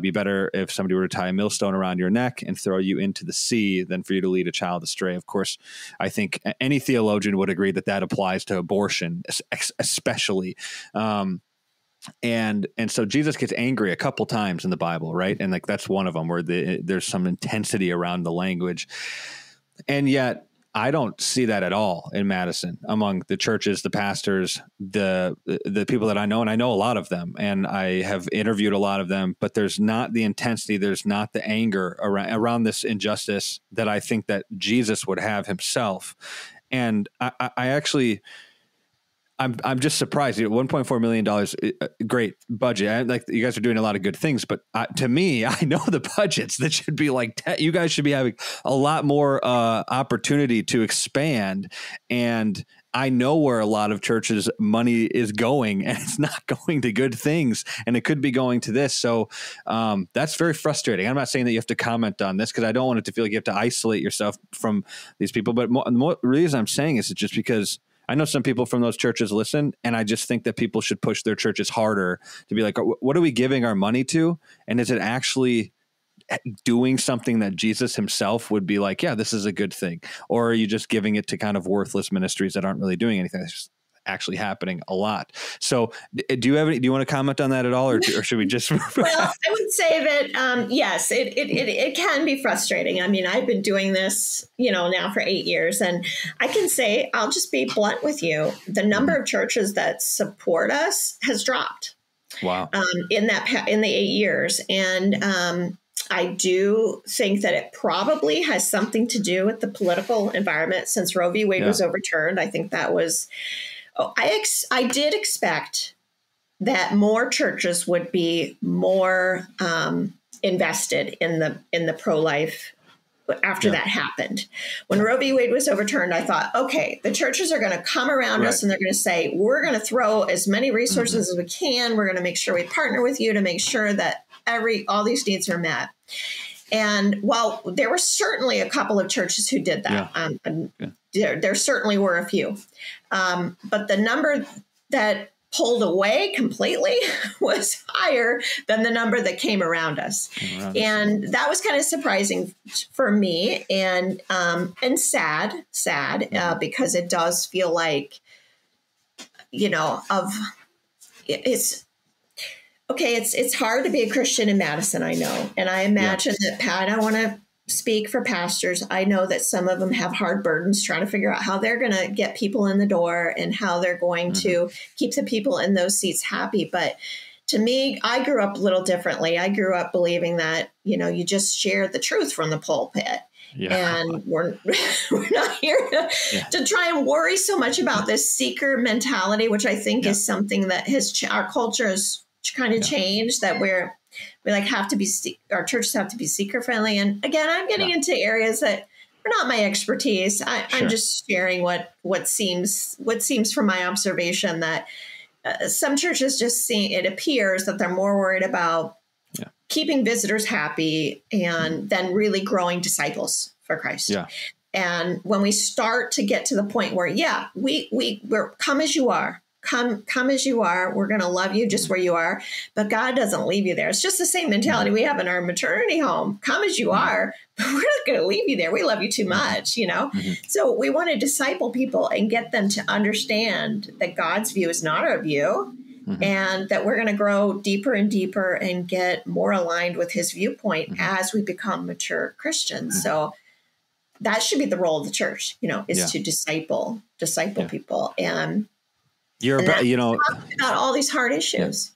be better if somebody were to tie a millstone around your neck and throw you into the sea than for you to lead a child astray. Of course, I think any theologian would agree that applies to abortion, especially. And so Jesus gets angry a couple times in the Bible, right? And like that's one of them where there's some intensity around the language. And yet, I don't see that at all in Madison among the churches, the pastors, the people that I know, and I know a lot of them, and I have interviewed a lot of them, but there's not the intensity, there's not the anger around this injustice that I think that Jesus would have himself. And I'm just surprised. $1.4 million, great budget. Like you guys are doing a lot of good things, but to me, I know the budgets that should be like, you guys should be having a lot more opportunity to expand. And I know where a lot of churches' money is going, and it's not going to good things, and it could be going to this. So that's very frustrating. I'm not saying that you have to comment on this, because I don't want it to feel like you have to isolate yourself from these people. But the reason I'm saying is just because I know some people from those churches listen, and I just think that people should push their churches harder to be like, what are we giving our money to? And is it actually doing something that Jesus himself would be like, yeah, this is a good thing? Or are you just giving it to kind of worthless ministries that aren't really doing anything? It's just actually happening a lot. So do you want to comment on that at all, or should we just? Well, I would say that, yes, it can be frustrating. I mean, I've been doing this, now for 8 years, and I can say, I'll just be blunt with you. The number of churches that support us has dropped. Wow. In the 8 years. And, I do think that it probably has something to do with the political environment since Roe v. Wade was overturned. I think that was, I did expect that more churches would be more invested in the pro-life after that happened. When Roe v. Wade was overturned, I thought, okay, the churches are going to come around us and they're going to say, we're going to throw as many resources as we can. We're going to make sure we partner with you to make sure that all these needs are met. And while there were certainly a couple of churches who did that, there certainly were a few. But the number that pulled away completely was higher than the number that came around us. And that was kind of surprising for me and sad, because it does feel like, it's hard to be a Christian in Madison, I know. And I imagine that, Pat, I want to speak for pastors. I know that some of them have hard burdens trying to figure out how they're going to get people in the door and how they're going to keep the people in those seats happy. But to me, I grew up a little differently. I grew up believing that, you just share the truth from the pulpit. And we're not here to try and worry so much about this seeker mentality, which I think is something that our culture has kind of changed, that our churches have to be seeker friendly. And again, I'm getting into areas that are not my expertise. I'm just sharing what seems from my observation that some churches it appears that they're more worried about keeping visitors happy and then really growing disciples for Christ. And when we start to get to the point where, we're come as you are. Come as you are. We're going to love you just where you are. But God doesn't leave you there. It's just the same mentality we have in our maternity home. Come as you are, but we're not going to leave you there. We love you too much, So we want to disciple people and get them to understand that God's view is not our view, and that we're going to grow deeper and deeper and get more aligned with his viewpoint as we become mature Christians. So that should be the role of the church, is to disciple people. And talk about all these hard issues.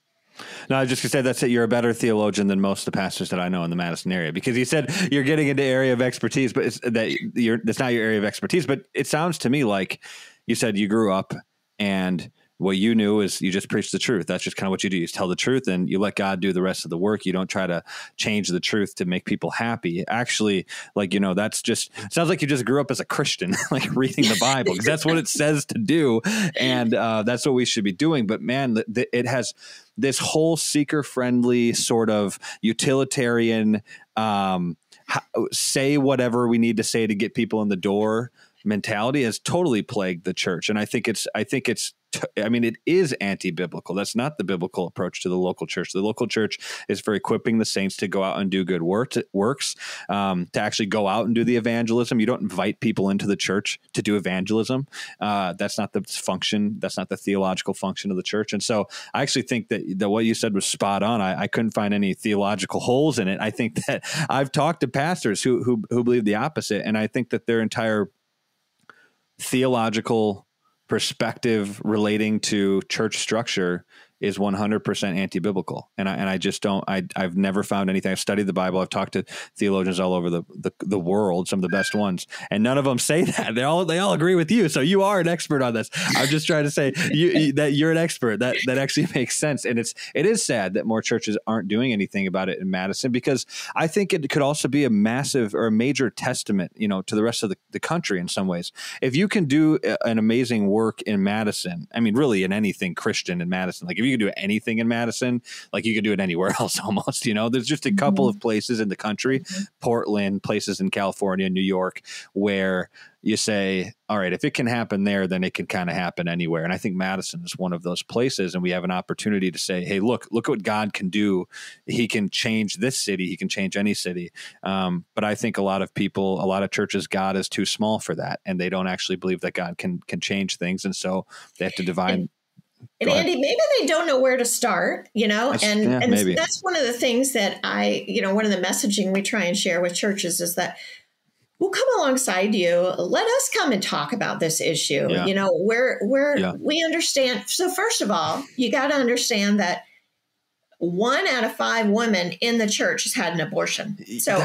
No, I was just going to say you're a better theologian than most of the pastors that I know in the Madison area, because you said you're getting into area of expertise, but that's not your area of expertise. But it sounds to me like you said you grew up and what you knew is you just preach the truth. That's just kind of what you do. You tell the truth and you let God do the rest of the work. You don't try to change the truth to make people happy. Actually, that's just, it sounds like you just grew up as a Christian, like reading the Bible, because that's what it says to do. And that's what we should be doing. But man, it has this whole seeker-friendly sort of utilitarian, say whatever we need to say to get people in the door mentality has totally plagued the church. And I think it is anti-biblical. That's not the biblical approach to the local church. The local church is for equipping the saints to go out and do good works, to actually go out and do the evangelism. You don't invite people into the church to do evangelism. That's not the function. That's not the theological function of the church. And so I actually think that what you said was spot on. I couldn't find any theological holes in it. I think that I've talked to pastors who believe the opposite. And I think that their entire theological perspective relating to church structure is 100% anti-biblical. And I just don't, I've never found anything. I've studied the Bible. I've talked to theologians all over the world, some of the best ones, and none of them say that. They all agree with you. So you are an expert on this. I'm just trying to say that you're an expert. That actually makes sense. And it is sad that more churches aren't doing anything about it in Madison, because I think it could also be a massive or a major testament, to the rest of the country in some ways. If you can do an amazing work in Madison, I mean, really in anything Christian in Madison, like if you could do anything in Madison, like you could do it anywhere else almost, there's just a couple of places in the country, Portland, places in California, New York, where you say, all right, if it can happen there, then it can kind of happen anywhere. And I think Madison is one of those places. And we have an opportunity to say, hey, look what God can do. He can change this city. He can change any city. But I think a lot of churches, God is too small for that. And they don't actually believe that God can change things. And so they have to divine. And Andy, maybe they don't know where to start, and maybe. That's one of the things that one of the messaging we try and share with churches is that we'll come alongside you. Let us come and talk about this issue. Yeah. We understand. So first of all, you got to understand that 1 out of 5 women in the church has had an abortion. So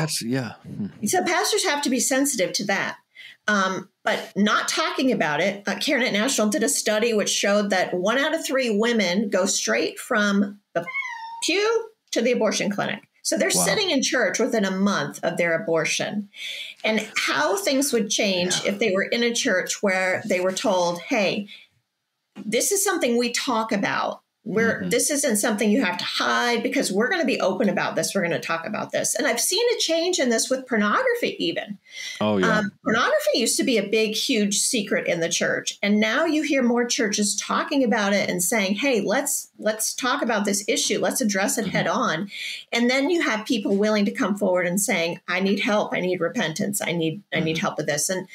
So pastors have to be sensitive to that. But not talking about it, CareNet National did a study which showed that 1 out of 3 women go straight from the pew to the abortion clinic. So they're sitting in church within a month of their abortion. And how things would change if they were in a church where they were told, hey, this is something we talk about. This isn't something you have to hide, because we're going to be open about this. We're going to talk about this. And I've seen a change in this with pornography even. Oh, yeah. Pornography used to be a big, huge secret in the church. And now you hear more churches talking about it and saying, hey, let's talk about this issue. Let's address it head on. And then you have people willing to come forward and saying, I need help. I need repentance. I need help with this. And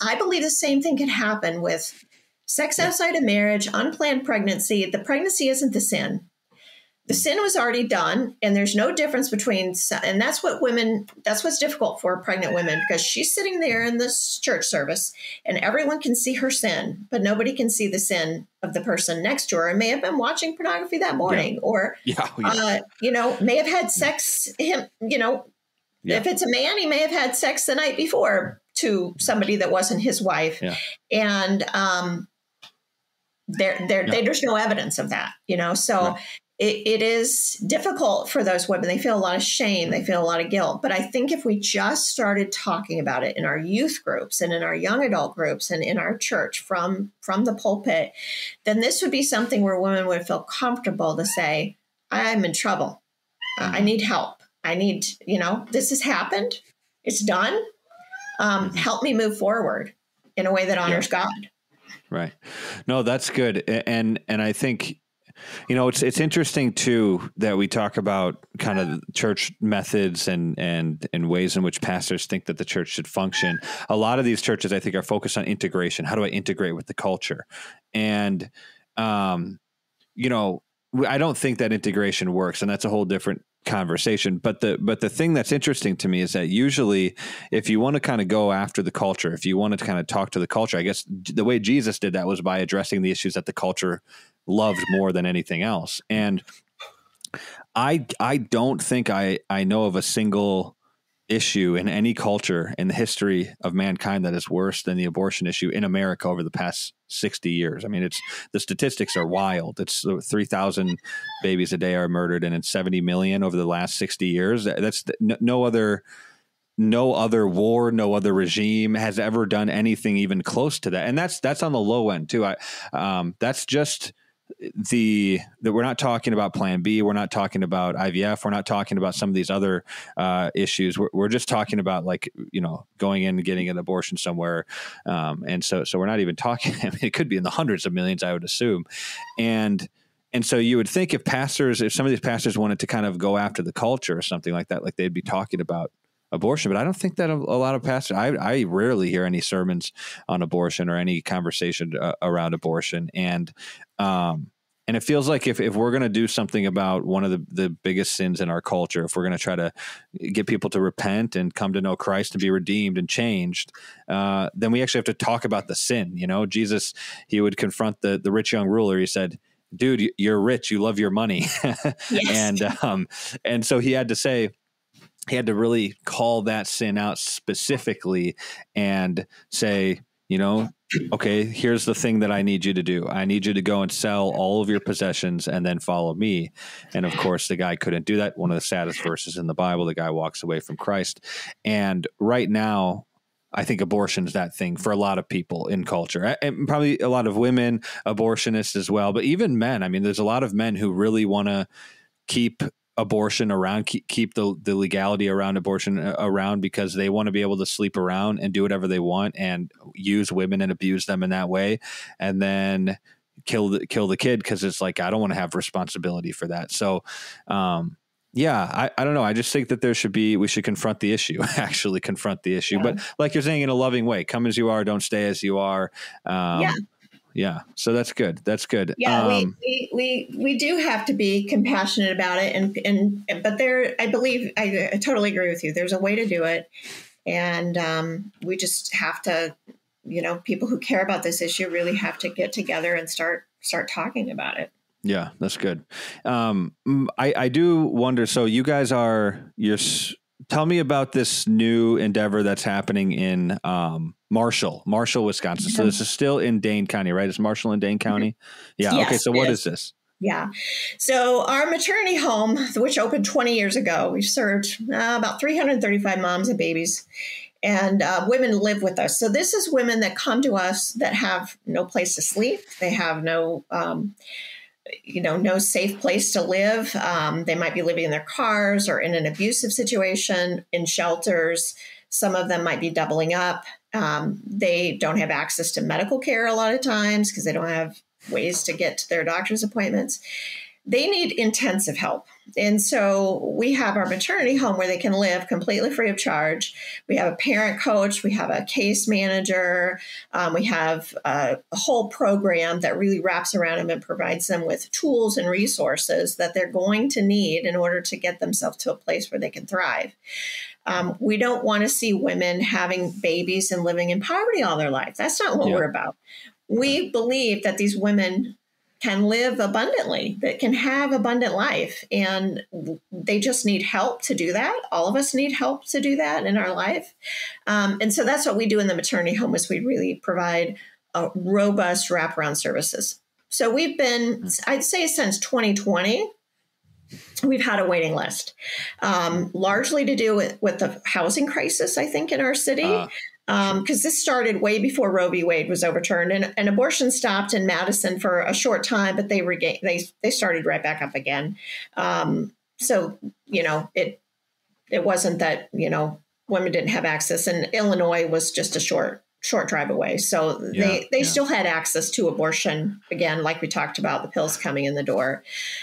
I believe the same thing could happen with sex outside of marriage, unplanned pregnancy. The pregnancy isn't the sin. The sin was already done, and there's no difference between, and that's what's difficult for pregnant women, because she's sitting there in this church service and everyone can see her sin, but nobody can see the sin of the person next to her and may have been watching pornography that morning or, may have had sex, if it's a man, he may have had sex the night before to somebody that wasn't his wife. Yeah. And, there's no evidence of that, so right. It is difficult for those women. They feel a lot of shame. They feel a lot of guilt. But I think if we just started talking about it in our youth groups and in our young adult groups and in our church from the pulpit, then this would be something where women would feel comfortable to say, I'm in trouble. I need help. I need, this has happened. It's done. Help me move forward in a way that honors God. Right. No, that's good. And I think, it's interesting too, that we talk about kind of church methods and ways in which pastors think that the church should function. A lot of these churches, I think, are focused on integration. How do I integrate with the culture? And, I don't think that integration works, and that's a whole different conversation. But the thing that's interesting to me is that usually if you want to kind of go after the culture, if you want to kind of talk to the culture, I guess the way Jesus did that was by addressing the issues that the culture loved more than anything else. And I don't think I know of a single issue in any culture in the history of mankind that is worse than the abortion issue in America over the past 60 years. I mean, the statistics are wild. It's 3,000 babies a day are murdered, and it's 70 million over the last 60 years. That's no other war, no other regime has ever done anything even close to that. And that's on the low end too. That's just that we're not talking about Plan B. We're not talking about IVF. We're not talking about some of these other issues. We're just talking about going in and getting an abortion somewhere. And so we're not even talking, I mean, it could be in the hundreds of millions, I would assume. And so you would think if some of these pastors wanted to kind of go after the culture or something like that, like they'd be talking about abortion, but I don't think that a lot of pastors, I rarely hear any sermons on abortion or any conversation around abortion. And it feels like if we're going to do something about one of the biggest sins in our culture, if we're going to try to get people to repent and come to know Christ and be redeemed and changed, then we actually have to talk about the sin. Jesus, he would confront the rich young ruler. He said, dude, you're rich. You love your money. Yes. And so he had to really call that sin out specifically and say, okay, here's the thing that I need you to do. I need you to go and sell all of your possessions and then follow me. And of course, the guy couldn't do that. One of the saddest verses in the Bible, the guy walks away from Christ. And right now, I think abortion is that thing for a lot of people in culture, and probably a lot of women abortionists as well, but even men. I mean, there's a lot of men who really want to keep abortion around, keep the legality around abortion around, because they want to be able to sleep around and do whatever they want and use women and abuse them in that way, and then kill the kid because it's like, I don't want to have responsibility for that. So I don't know. I just think that we should confront the issue, actually confront the issue. Yeah. But like you're saying, in a loving way, come as you are, don't stay as you are. Yeah. So that's good. That's good. Yeah. We do have to be compassionate about it. But I believe, I totally agree with you. There's a way to do it. And we just have to, people who care about this issue really have to get together and start talking about it. Yeah, that's good. I do wonder, so you guys tell me about this new endeavor that's happening in Marshall, Wisconsin. So this is still in Dane County, right? Is Marshall in Dane County? Yeah. Yes, okay. So what is this? Yeah. So our maternity home, which opened 20 years ago, we've served about 335 moms and babies, and women live with us. So this is women that come to us that have no place to sleep. They have no safe place to live. They might be living in their cars or in an abusive situation, in shelters. Some of them might be doubling up. They don't have access to medical care a lot of times because they don't have ways to get to their doctor's appointments. They need intensive help. And so we have our maternity home where they can live completely free of charge. We have a parent coach. We have a case manager. We have a whole program that really wraps around them and provides them with tools and resources that they're going to need in order to get themselves to a place where they can thrive. We don't want to see women having babies and living in poverty all their life. That's not what we're about. We believe that these women can live abundantly, that can have abundant life. And they just need help to do that. All of us need help to do that in our life. And so that's what we do in the maternity home, is we really provide robust wraparound services. So we've been, I'd say since 2020, we've had a waiting list, largely to do with the housing crisis, I think, in our city. Because this started way before Roe v. Wade was overturned, and abortion stopped in Madison for a short time, but they started right back up again. So it wasn't that women didn't have access, and Illinois was just a short drive away. So they still had access to abortion, again, like we talked about, the pills coming in the door.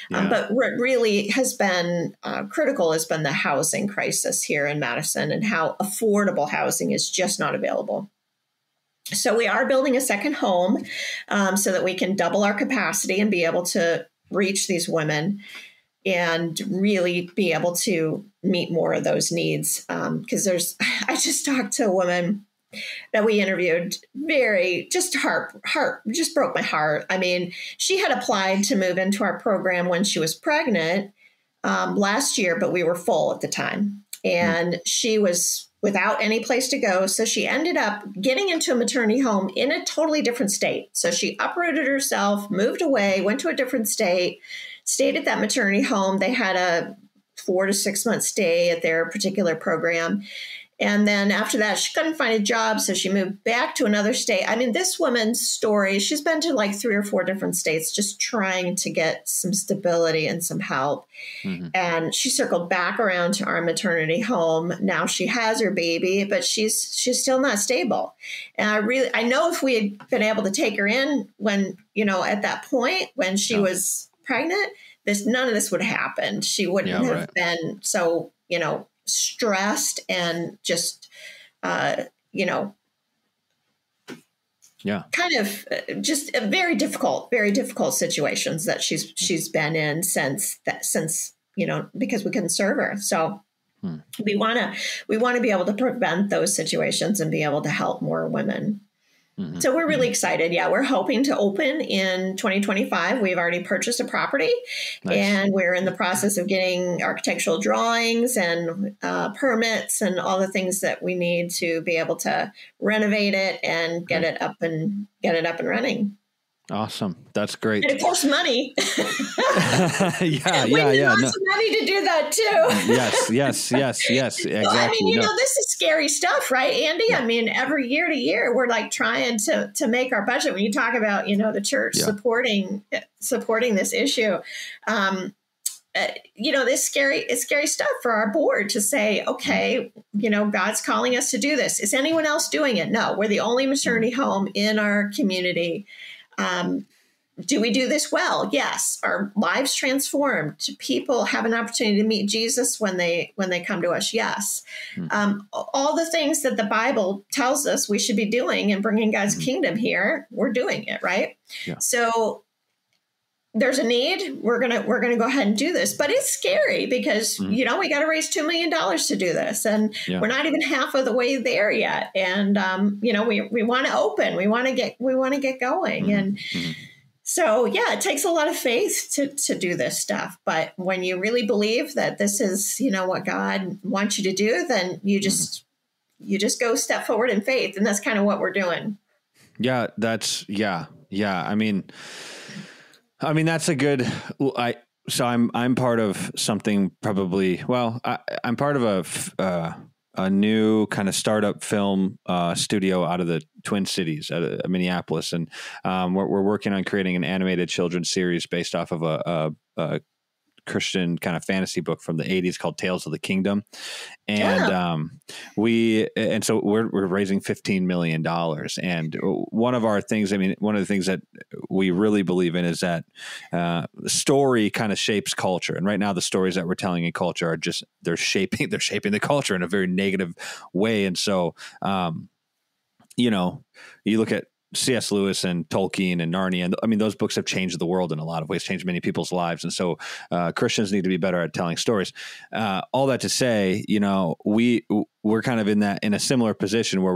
But what really has been critical has been the housing crisis here in Madison, and how affordable housing is just not available. So we are building a second home so that we can double our capacity and be able to reach these women and really be able to meet more of those needs. Because I just talked to a woman that we interviewed, just broke my heart. I mean, she had applied to move into our program when she was pregnant last year, but we were full at the time. And she was without any place to go. So she ended up getting into a maternity home in a totally different state. So she uprooted herself, moved away, went to a different state, stayed at that maternity home. They had a 4 to 6 month stay at their particular program. And then after that, she couldn't find a job. So she moved back to another state. I mean, this woman's story, she's been to like 3 or 4 different states, just trying to get some stability and some help. Mm-hmm. And she circled back around to our maternity home. Now she has her baby, but she's still not stable. And I know if we had been able to take her in when, at that point when she was pregnant, none of this would have happened. She wouldn't have been so, stressed and just, kind of just a very difficult situations that she's been in since, because we couldn't serve her. So we want to be able to prevent those situations and be able to help more women. Mm-hmm. So we're really excited. Yeah, we're hoping to open in 2025. We've already purchased a property. Nice. And we're in the process of getting architectural drawings and permits and all the things that we need to be able to renovate it and get it up and running. Awesome. That's great. And it costs money. Yeah. Lots of money to do that too. Yes. Exactly. Well, I mean, this is scary stuff, right, Andy? Yeah. I mean, every year to year, we're like trying to make our budget. When you talk about, the church supporting this issue, it's scary stuff for our board to say, okay, God's calling us to do this. Is anyone else doing it? No, we're the only maternity home in our community. Do we do this well? Yes. Are lives transformed? Do people have an opportunity to meet Jesus when they come to us? Yes. All the things that the Bible tells us we should be doing and bringing God's kingdom here, we're doing it, right? Yeah. So there's a need. We're gonna go ahead and do this, but it's scary because we got to raise $2 million to do this, and we're not even half of the way there yet. And we want to open. We want to get going, and so it takes a lot of faith to do this stuff. But when you really believe that this is what God wants you to do, then you just go step forward in faith, and that's kind of what we're doing. Yeah, I mean, that's a good, so I'm part of something probably, I'm part of a new kind of startup film studio out of the Twin Cities, out of Minneapolis. And we're working on creating an animated children's series based off of a Christian kind of fantasy book from the 80s called Tales of the Kingdom. And so we're raising $15 million. And one of the things that we really believe in is that story kind of shapes culture. And right now the stories that we're telling in culture are just, they're shaping the culture in a very negative way. And so, you look at C.S. Lewis and Tolkien and Narnia, and I mean, those books have changed the world in a lot of ways, changed many people's lives. And so Christians need to be better at telling stories. All that to say, we're kind of in a similar position where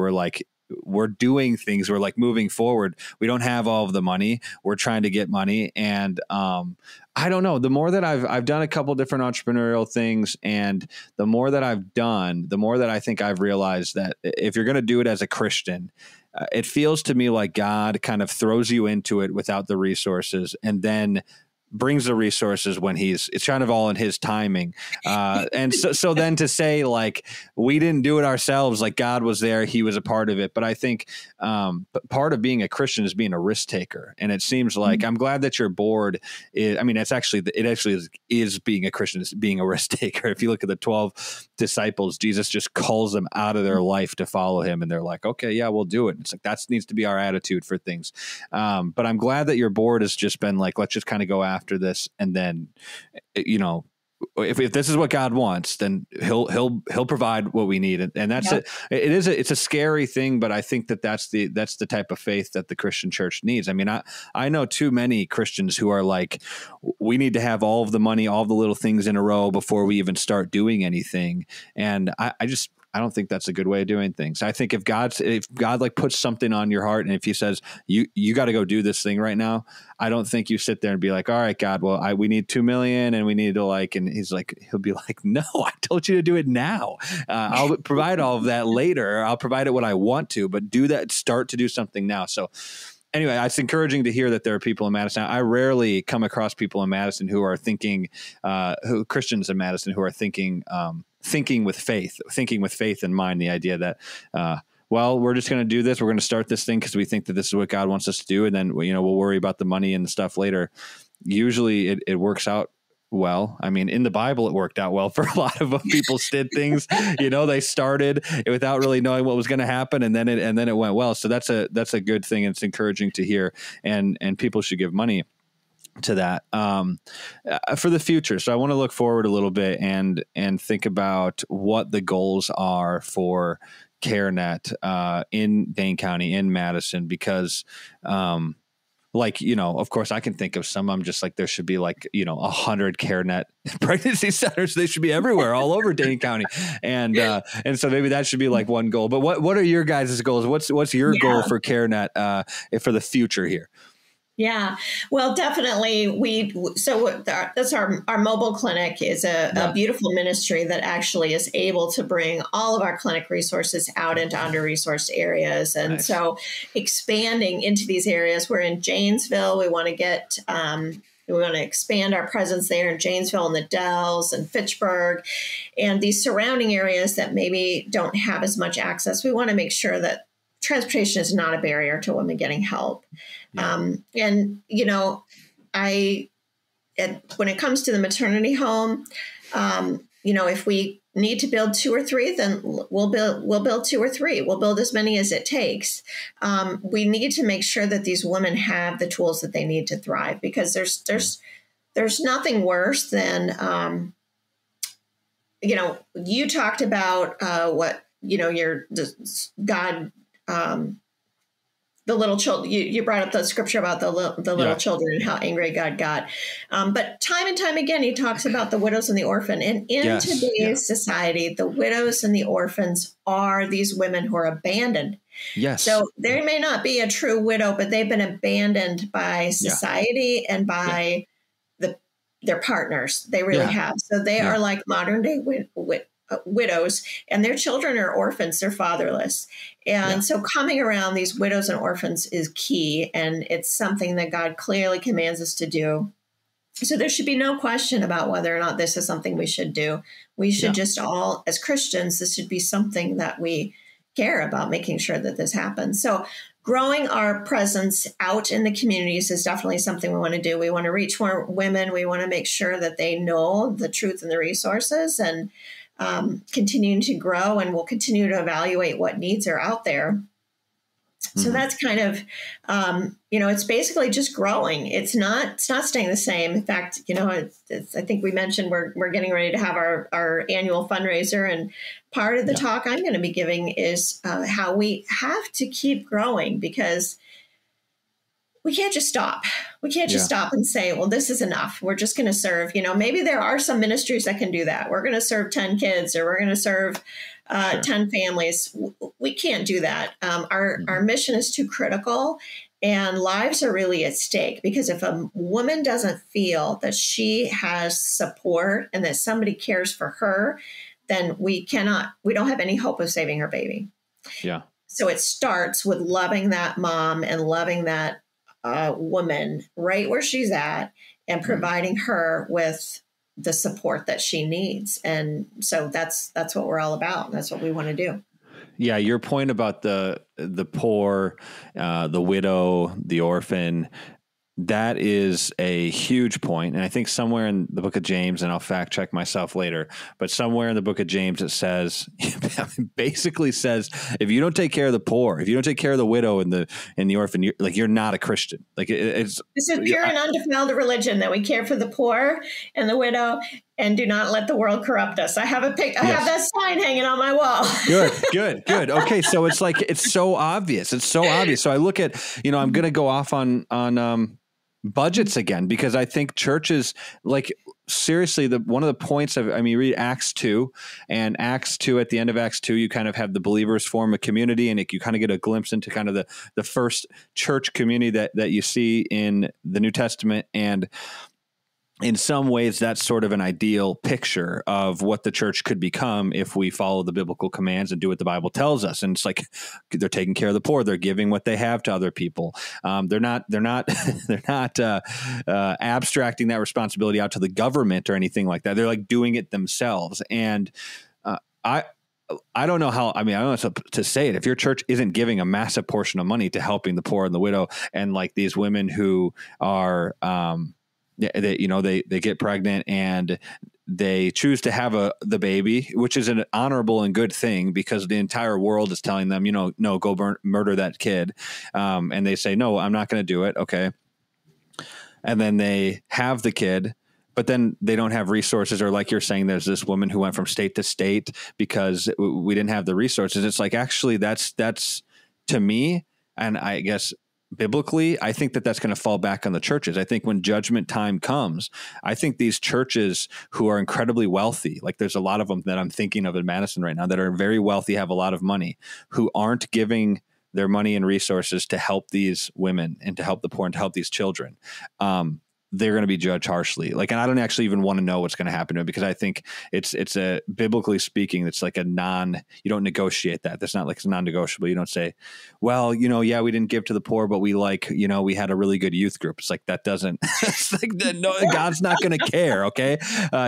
we're doing things. We're like moving forward. We don't have all of the money. We're trying to get money. And I don't know, the more that I've done a couple different entrepreneurial things, and the more that I've done, the more that I think I've realized that if you're going to do it as a Christian, it feels to me like God kind of throws you into it without the resources, and then brings the resources when it's kind of all in his timing. And so then to say like, we didn't do it ourselves, like God was there, he was a part of it. But I think part of being a Christian is being a risk taker. And it seems like, I'm glad that your board it actually is being a Christian, is being a risk taker. If you look at the 12 disciples, Jesus just calls them out of their life to follow him. And they're like, okay, yeah, we'll do it. It's like, that needs to be our attitude for things. But I'm glad that your board has just been like, let's just kind of go after this. And then, if this is what God wants, then he'll provide what we need. And that's it's a scary thing, but I think that's the type of faith that the Christian church needs. I mean, I know too many Christians who are like, we need to have all of the money, all the little things in a row before we even start doing anything. And I don't think that's a good way of doing things. I think if God like puts something on your heart, and if he says, you got to go do this thing right now, I don't think you sit there and be like, all right, God, well, we need 2 million and we need to and he'll be like, no, I told you to do it now. I'll provide all of that later. I'll provide it when I want to, but do that, start to do something now. So anyway, it's encouraging to hear that there are people in Madison. I rarely come across people in Madison who are thinking, Christians in Madison who are thinking with faith in mind, the idea that, well, we're just going to do this. We're going to start this thing because we think that this is what God wants us to do. And then, we'll worry about the money and the stuff later. Usually it works out well. I mean, in the Bible, it worked out well for a lot of people did things, they started without really knowing what was going to happen. And then it went well. So that's a good thing. And it's encouraging to hear, and people should give money to that for the future. So I want to look forward a little bit and think about what the goals are for CareNet in Dane County, in Madison, because of course I can think of some. I'm just like, there should be 100 CareNet pregnancy centers. They should be everywhere, all over Dane County. And so maybe that should be like one goal. But what are your guys' goals? What's your goal for CareNet for the future here? Yeah, well, definitely. That's our mobile clinic is a beautiful ministry that actually is able to bring all of our clinic resources out into under-resourced areas. And nice. So expanding into these areas, we're in Janesville. We want to expand our presence there in Janesville and the Dells and Fitchburg and these surrounding areas that maybe don't have as much access. We want to make sure that transportation is not a barrier to women getting help. Yeah. When it comes to the maternity home, if we need to build 2 or 3, then we'll build 2 or 3. We'll build as many as it takes. We need to make sure that these women have the tools that they need to thrive, because there's nothing worse than, you talked about God. The little children, you brought up the scripture about the little children and how angry God got. But time and time again, he talks about the widows and the orphan. And in today's society, the widows and the orphans are these women who are abandoned. Yes. So there may not be a true widow, but they've been abandoned by society and by their partners. They really have. So they are like modern day widows, and their children are orphans. They're fatherless. And so coming around these widows and orphans is key. And it's something that God clearly commands us to do. So there should be no question about whether or not this is something we should do. We should just all, as Christians, this should be something that we care about, making sure that this happens. So growing our presence out in the communities is definitely something we want to do. We want to reach more women. We want to make sure that they know the truth and the resources, and continuing to grow, and we'll continue to evaluate what needs are out there. So that's kind of, it's basically just growing. It's not staying the same. In fact, I think we mentioned we're getting ready to have our annual fundraiser, and part of the talk I'm going to be giving is how we have to keep growing, because we can't just stop. We can't just stop and say, well, this is enough. We're just going to serve. Maybe there are some ministries that can do that. We're going to serve 10 kids, or we're going to serve 10 families. We can't do that. Our mission is too critical, and lives are really at stake, because if a woman doesn't feel that she has support and that somebody cares for her, then we don't have any hope of saving her baby. Yeah. So it starts with loving that mom and loving that woman right where she's at, and providing her with the support that she needs. And so that's what we're all about. That's what we want to do. Yeah. Your point about the poor, the widow, the orphan, that is a huge point. And I think somewhere in the book of James, and I'll fact check myself later, but somewhere in the book of James, it says, basically says, if you don't take care of the poor, if you don't take care of the widow and the orphan, you're not a Christian. This is pure and undefiled religion, that we care for the poor and the widow and do not let the world corrupt us. I have a pic. I have that sign hanging on my wall. Good. Okay. So it's like, it's so obvious. So I look at, I'm going to go off on budgets again, because I think churches, like, seriously, one of the points of, you read Acts 2, and Acts 2, at the end of Acts 2, you kind of have the believers form a community, and you kind of get a glimpse into kind of the first church community that you see in the New Testament. And in some ways, that's sort of an ideal picture of what the church could become if we follow the biblical commands and do what the Bible tells us. And it's like, they're taking care of the poor. They're giving what they have to other people. They're not abstracting that responsibility out to the government or anything like that. They're like doing it themselves. And I don't know how, I don't know to say it. If your church isn't giving a massive portion of money to helping the poor and the widow, and like these women who are, they get pregnant and they choose to have the baby, which is an honorable and good thing, because the entire world is telling them, no, go murder that kid. And they say, no, I'm not going to do it. Okay. And then they have the kid, but then they don't have resources. Or like you're saying, there's this woman who went from state to state because we didn't have the resources. It's like, actually, that's to me, and I guess biblically, I think that's going to fall back on the churches. I think when judgment time comes, I think these churches who are incredibly wealthy, like there's a lot of them that I'm thinking of in Madison right now that are very wealthy, have a lot of money, who aren't giving their money and resources to help these women and to help the poor and to help these children. They're going to be judged harshly. Like, and I don't actually even want to know what's going to happen to it, because I think it's a, biblically speaking, it's like you don't negotiate that. That's not like, it's non-negotiable. You don't say, well, yeah, we didn't give to the poor, but we we had a really good youth group. It's like, that doesn't, it's like, no, God's not going to care. Okay.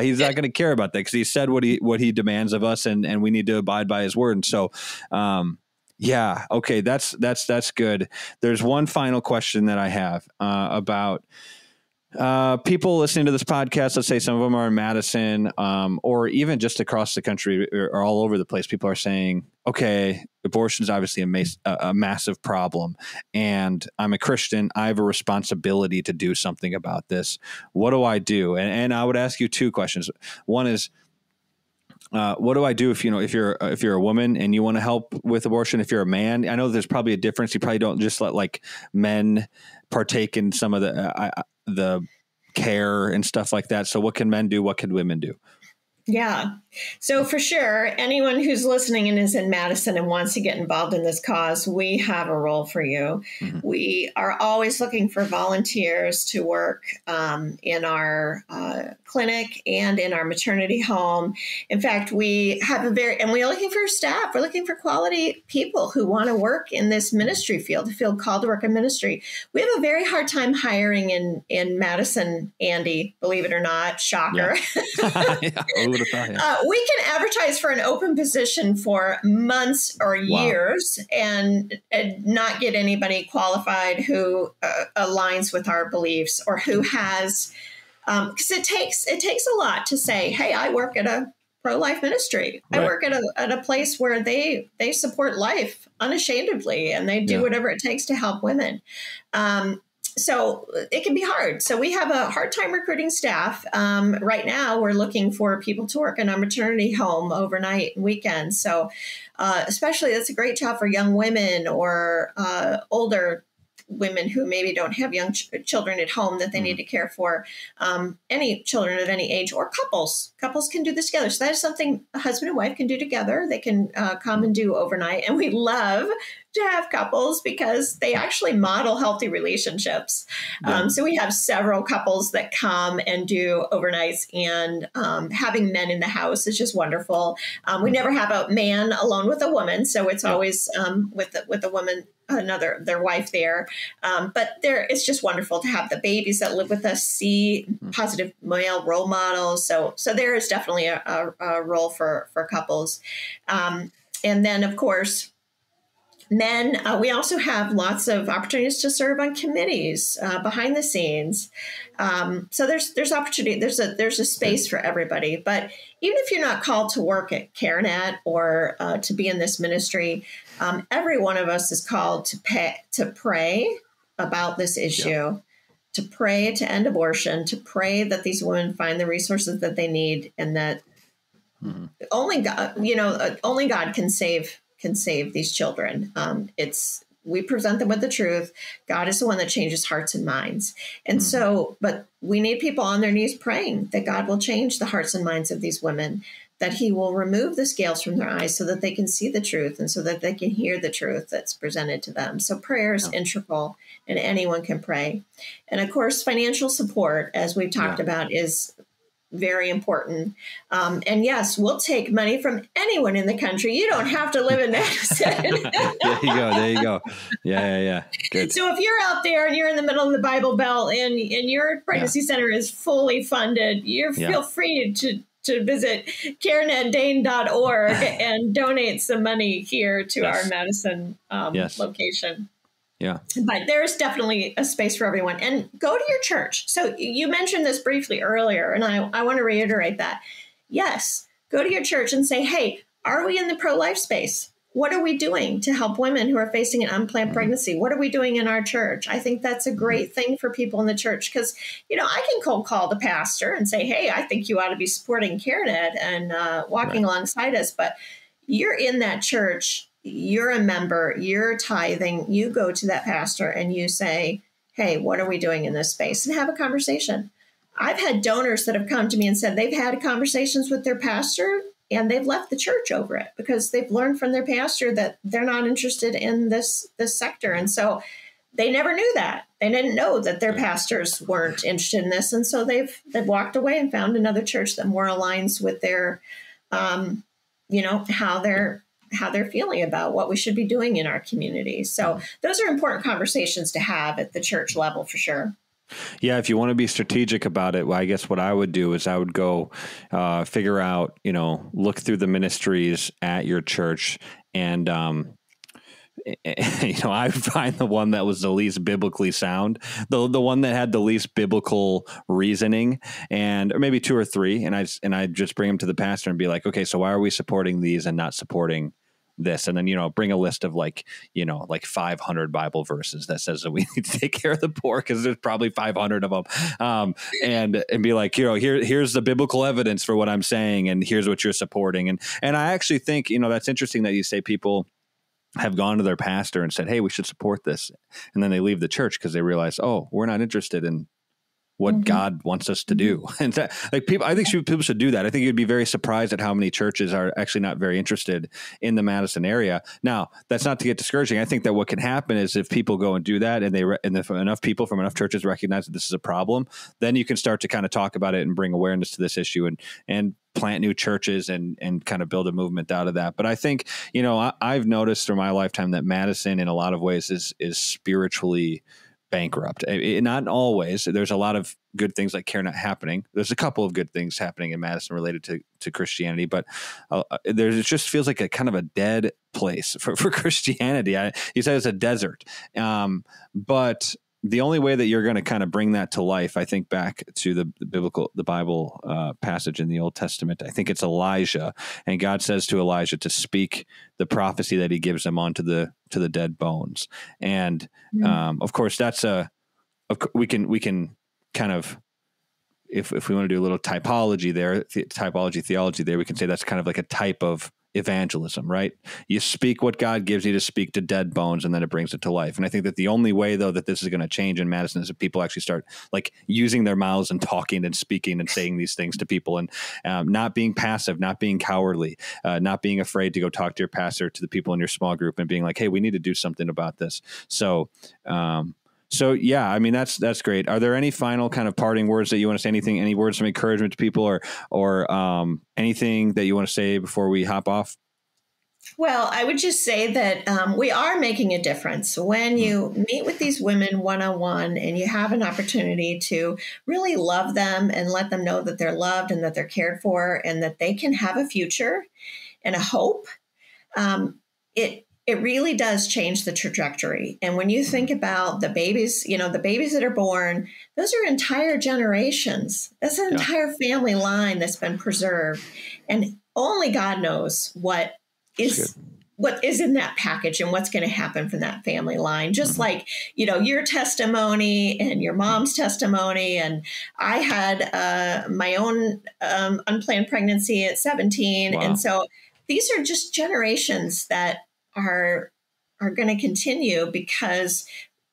He's not going to care about that, because he said what he demands of us, and we need to abide by his word. And so, yeah. Okay. That's good. There's one final question that I have, about, people listening to this podcast. Let's say some of them are in Madison, or even just across the country or all over the place. People are saying, okay, abortion is obviously a massive problem, and I'm a Christian. I have a responsibility to do something about this. What do I do? And I would ask you two questions. One is, what do I do if you're a woman and you want to help with abortion? If you're a man, I know there's probably a difference. You probably don't just let like men partake in some of the care and stuff like that. So what can men do? What can women do? Yeah. So for sure, anyone who's listening and is in Madison and wants to get involved in this cause, we have a role for you. Mm-hmm. We are always looking for volunteers to work in our clinic and in our maternity home. In fact, we have and we're looking for staff. We're looking for quality people who want to work in this ministry field, feel called to work in ministry. We have a very hard time hiring in Madison, Andy, believe it or not. Shocker. Yeah. Who would have thought, yeah. We can advertise for an open position for months or years and not get anybody qualified who aligns with our beliefs, or who has, because it takes a lot to say, hey, I work at a pro-life ministry. Right. I work at a place where they support life unashamedly, and they do whatever it takes to help women. So it can be hard. So we have a hard time recruiting staff. Right now, we're looking for people to work in our maternity home overnight and weekends. So especially, that's a great job for young women or older women who maybe don't have young children at home that they need to care for. Any children of any age, or couples. Couples can do this together. So that is something a husband and wife can do together. They can come and do overnight. And we love to have couples because they actually model healthy relationships. So we have several couples that come and do overnights, and having men in the house is just wonderful. We never have a man alone with a woman. So it's always with a woman, their wife there. But it's just wonderful to have the babies that live with us see positive male role models. So there is definitely a role for couples. And then, of course, men, we also have lots of opportunities to serve on committees behind the scenes. So there's opportunity. There's a space for everybody. But even if you're not called to work at CareNet or to be in this ministry, every one of us is called to pray about this issue, to pray to end abortion, to pray that these women find the resources that they need, and that only God can save these children. We present them with the truth. God is the one that changes hearts and minds. And but we need people on their knees praying that God will change the hearts and minds of these women, that he will remove the scales from their eyes so that they can see the truth and so that they can hear the truth that's presented to them. So prayer is integral, and anyone can pray. And of course, financial support, as we've talked about, is very important. And yes, we'll take money from anyone in the country. You don't have to live in Madison. There you go. Yeah. Good. So if you're out there and you're in the middle of the Bible Belt and your pregnancy center is fully funded, feel free to visit CareNetDane.org and donate some money here to our Madison location. Yeah. But there's definitely a space for everyone. And go to your church. So you mentioned this briefly earlier, and I want to reiterate that. Yes, go to your church and say, hey, are we in the pro-life space? What are we doing to help women who are facing an unplanned pregnancy? What are we doing in our church? I think that's a great thing for people in the church because, I can cold call the pastor and say, hey, I think you ought to be supporting CareNet and walking alongside us. But you're in that church. You're a member, you're tithing, you go to that pastor and you say, hey, what are we doing in this space? And have a conversation. I've had donors that have come to me and said they've had conversations with their pastor and they've left the church over it because they've learned from their pastor that they're not interested in this sector. And so they never knew that. They didn't know that their pastors weren't interested in this. And so they've walked away and found another church that more aligns with their, how they're feeling about what we should be doing in our community. So those are important conversations to have at the church level for sure. Yeah. If you want to be strategic about it, well, I guess what I would do is I would go figure out, look through the ministries at your church and, I find the one that was the least biblically sound, the one that had the least biblical reasoning, or maybe two or three. And I just bring them to the pastor and be like, okay, so why are we supporting these and not supporting this? And then, bring a list of like 500 Bible verses that says that we need to take care of the poor because there's probably 500 of them. And be like, here's the biblical evidence for what I'm saying. And here's what you're supporting. And I actually think, that's interesting that you say people have gone to their pastor and said, hey, we should support this. And then they leave the church because they realize, oh, we're not interested in what God wants us to do. And that, I think people should do that. I think you'd be very surprised at how many churches are actually not very interested in the Madison area. Now, that's not to get discouraging. I think that what can happen is if people go and do that and if enough people from enough churches recognize that this is a problem, then you can start to kind of talk about it and bring awareness to this issue and plant new churches and kind of build a movement out of that. But I think, I've noticed through my lifetime that Madison in a lot of ways is spiritually bankrupt. Not always. There's a lot of good things like CareNet happening. There's a couple of good things happening in Madison related to Christianity, but it just feels like a kind of a dead place for Christianity. You said it's a desert. But the only way that you're going to kind of bring that to life, I think back to the Bible passage in the Old Testament, I think it's Elijah, and God says to Elijah to speak the prophecy that he gives him onto the dead bones. And of course, that's we can kind of, if we want to do a little typology theology there, we can say that's kind of like a type of evangelism, right? You speak what God gives you to speak to dead bones, and then it brings it to life. And I think that the only way, though, that this is going to change in Madison is if people actually start like using their mouths and talking and speaking and saying these things to people, and not being passive, not being cowardly, not being afraid to go talk to your pastor, to the people in your small group, and being like, hey, we need to do something about this. So yeah, I mean, that's great. Are there any final kind of parting words that you want to say? Any words of encouragement to people, or anything that you want to say before we hop off? Well, I would just say that we are making a difference when you meet with these women one-on-one and you have an opportunity to really love them and let them know that they're loved and that they're cared for and that they can have a future and a hope. It really does change the trajectory. And when you think about the babies, the babies that are born, those are entire generations. That's an entire family line that's been preserved. And only God knows what is what is in that package and what's going to happen from that family line. Just like, your testimony and your mom's testimony. And I had my own unplanned pregnancy at 17. Wow. And so these are just generations that are going to continue because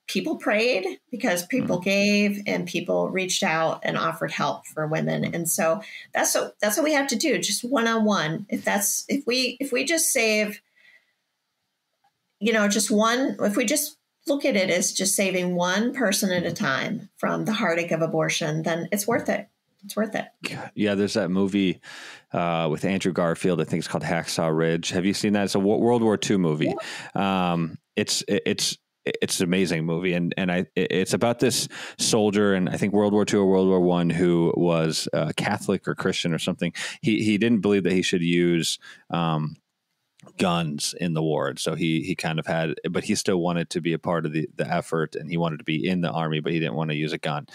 people prayed, because people gave, and people reached out and offered help for women. And so that's what we have to do, just one-on-one. If we just save, just one, if we just look at it as just saving one person at a time from the heartache of abortion, then it's worth it. It's worth it. Yeah, there's that movie with Andrew Garfield. I think it's called Hacksaw Ridge. Have you seen that? It's a World War II movie. Yeah. It's an amazing movie, and it's about this soldier, and I think World War II or World War I, who was Catholic or Christian or something. He didn't believe that he should use guns in the war. And so he kind of had, but he still wanted to be a part of the effort, and he wanted to be in the army, but he didn't want to use a gun.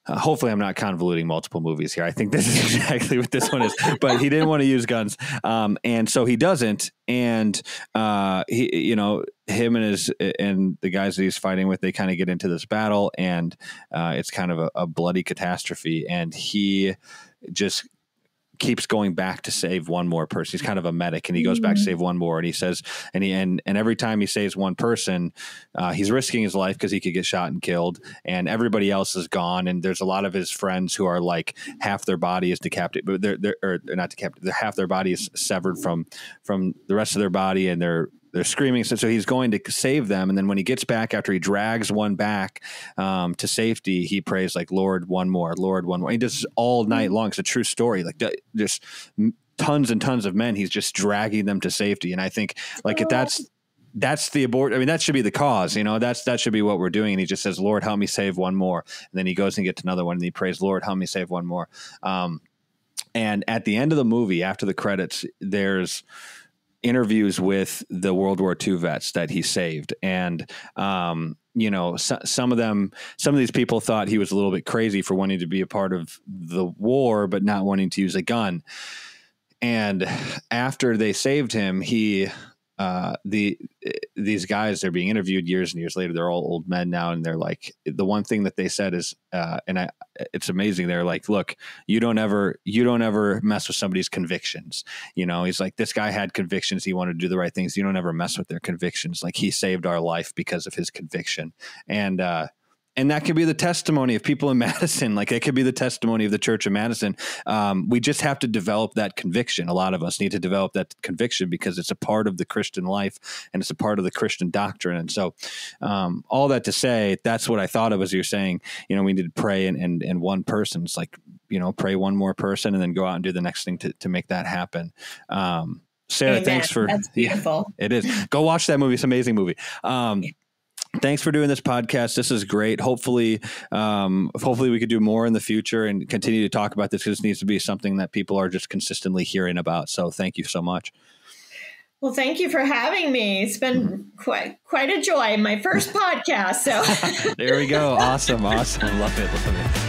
Hopefully I'm not convoluting multiple movies here. I think this is exactly what this one is, but he didn't want to use guns. And so he doesn't. And him and the guys that he's fighting with, they kind of get into this battle, and it's kind of a bloody catastrophe. And he just keeps going back to save one more person. He's kind of a medic, and he goes back to save one more. And he says, and every time he saves one person, he's risking his life because he could get shot and killed, and everybody else is gone. And there's a lot of his friends who are like half their body is decapitated, but they're not decapitated. Half their body is severed from the rest of their body, and they're screaming. So he's going to save them. And then when he gets back, after he drags one back to safety, he prays like, Lord, one more, Lord, one more. He does this all night long. It's a true story. Like just tons and tons of men. He's just dragging them to safety. And I think like if that's the abort. I mean, that should be the cause, that should be what we're doing. And he just says, Lord, help me save one more. And then he goes and gets another one, and he prays, Lord, help me save one more. And at the end of the movie, after the credits, there's interviews with the World War II vets that he saved. And, some of these people thought he was a little bit crazy for wanting to be a part of the war, but not wanting to use a gun. And after they saved him, these guys, they're being interviewed years and years later. They're all old men now. And they're like, the one thing that they said is, it's amazing. They're like, look, you don't ever mess with somebody's convictions. He's like, this guy had convictions. He wanted to do the right things. You don't ever mess with their convictions. Like, he saved our life because of his conviction. And that could be the testimony of people in Madison. Like, it could be the testimony of the Church of Madison. We just have to develop that conviction. A lot of us need to develop that conviction because it's a part of the Christian life, and it's a part of the Christian doctrine. And so all that to say, that's what I thought of as you're saying, we need to pray and one person. It's like, pray one more person and then go out and do the next thing to make that happen. Sarah, Amen. Thanks for, that's beautiful. Yeah, it is. Go watch that movie. It's an amazing movie. Thanks for doing this podcast. This is great. Hopefully we could do more in the future and continue to talk about this, because this needs to be something that people are just consistently hearing about. So thank you so much. Well, thank you for having me. It's been quite a joy. My first podcast. So there we go. Awesome. Love it.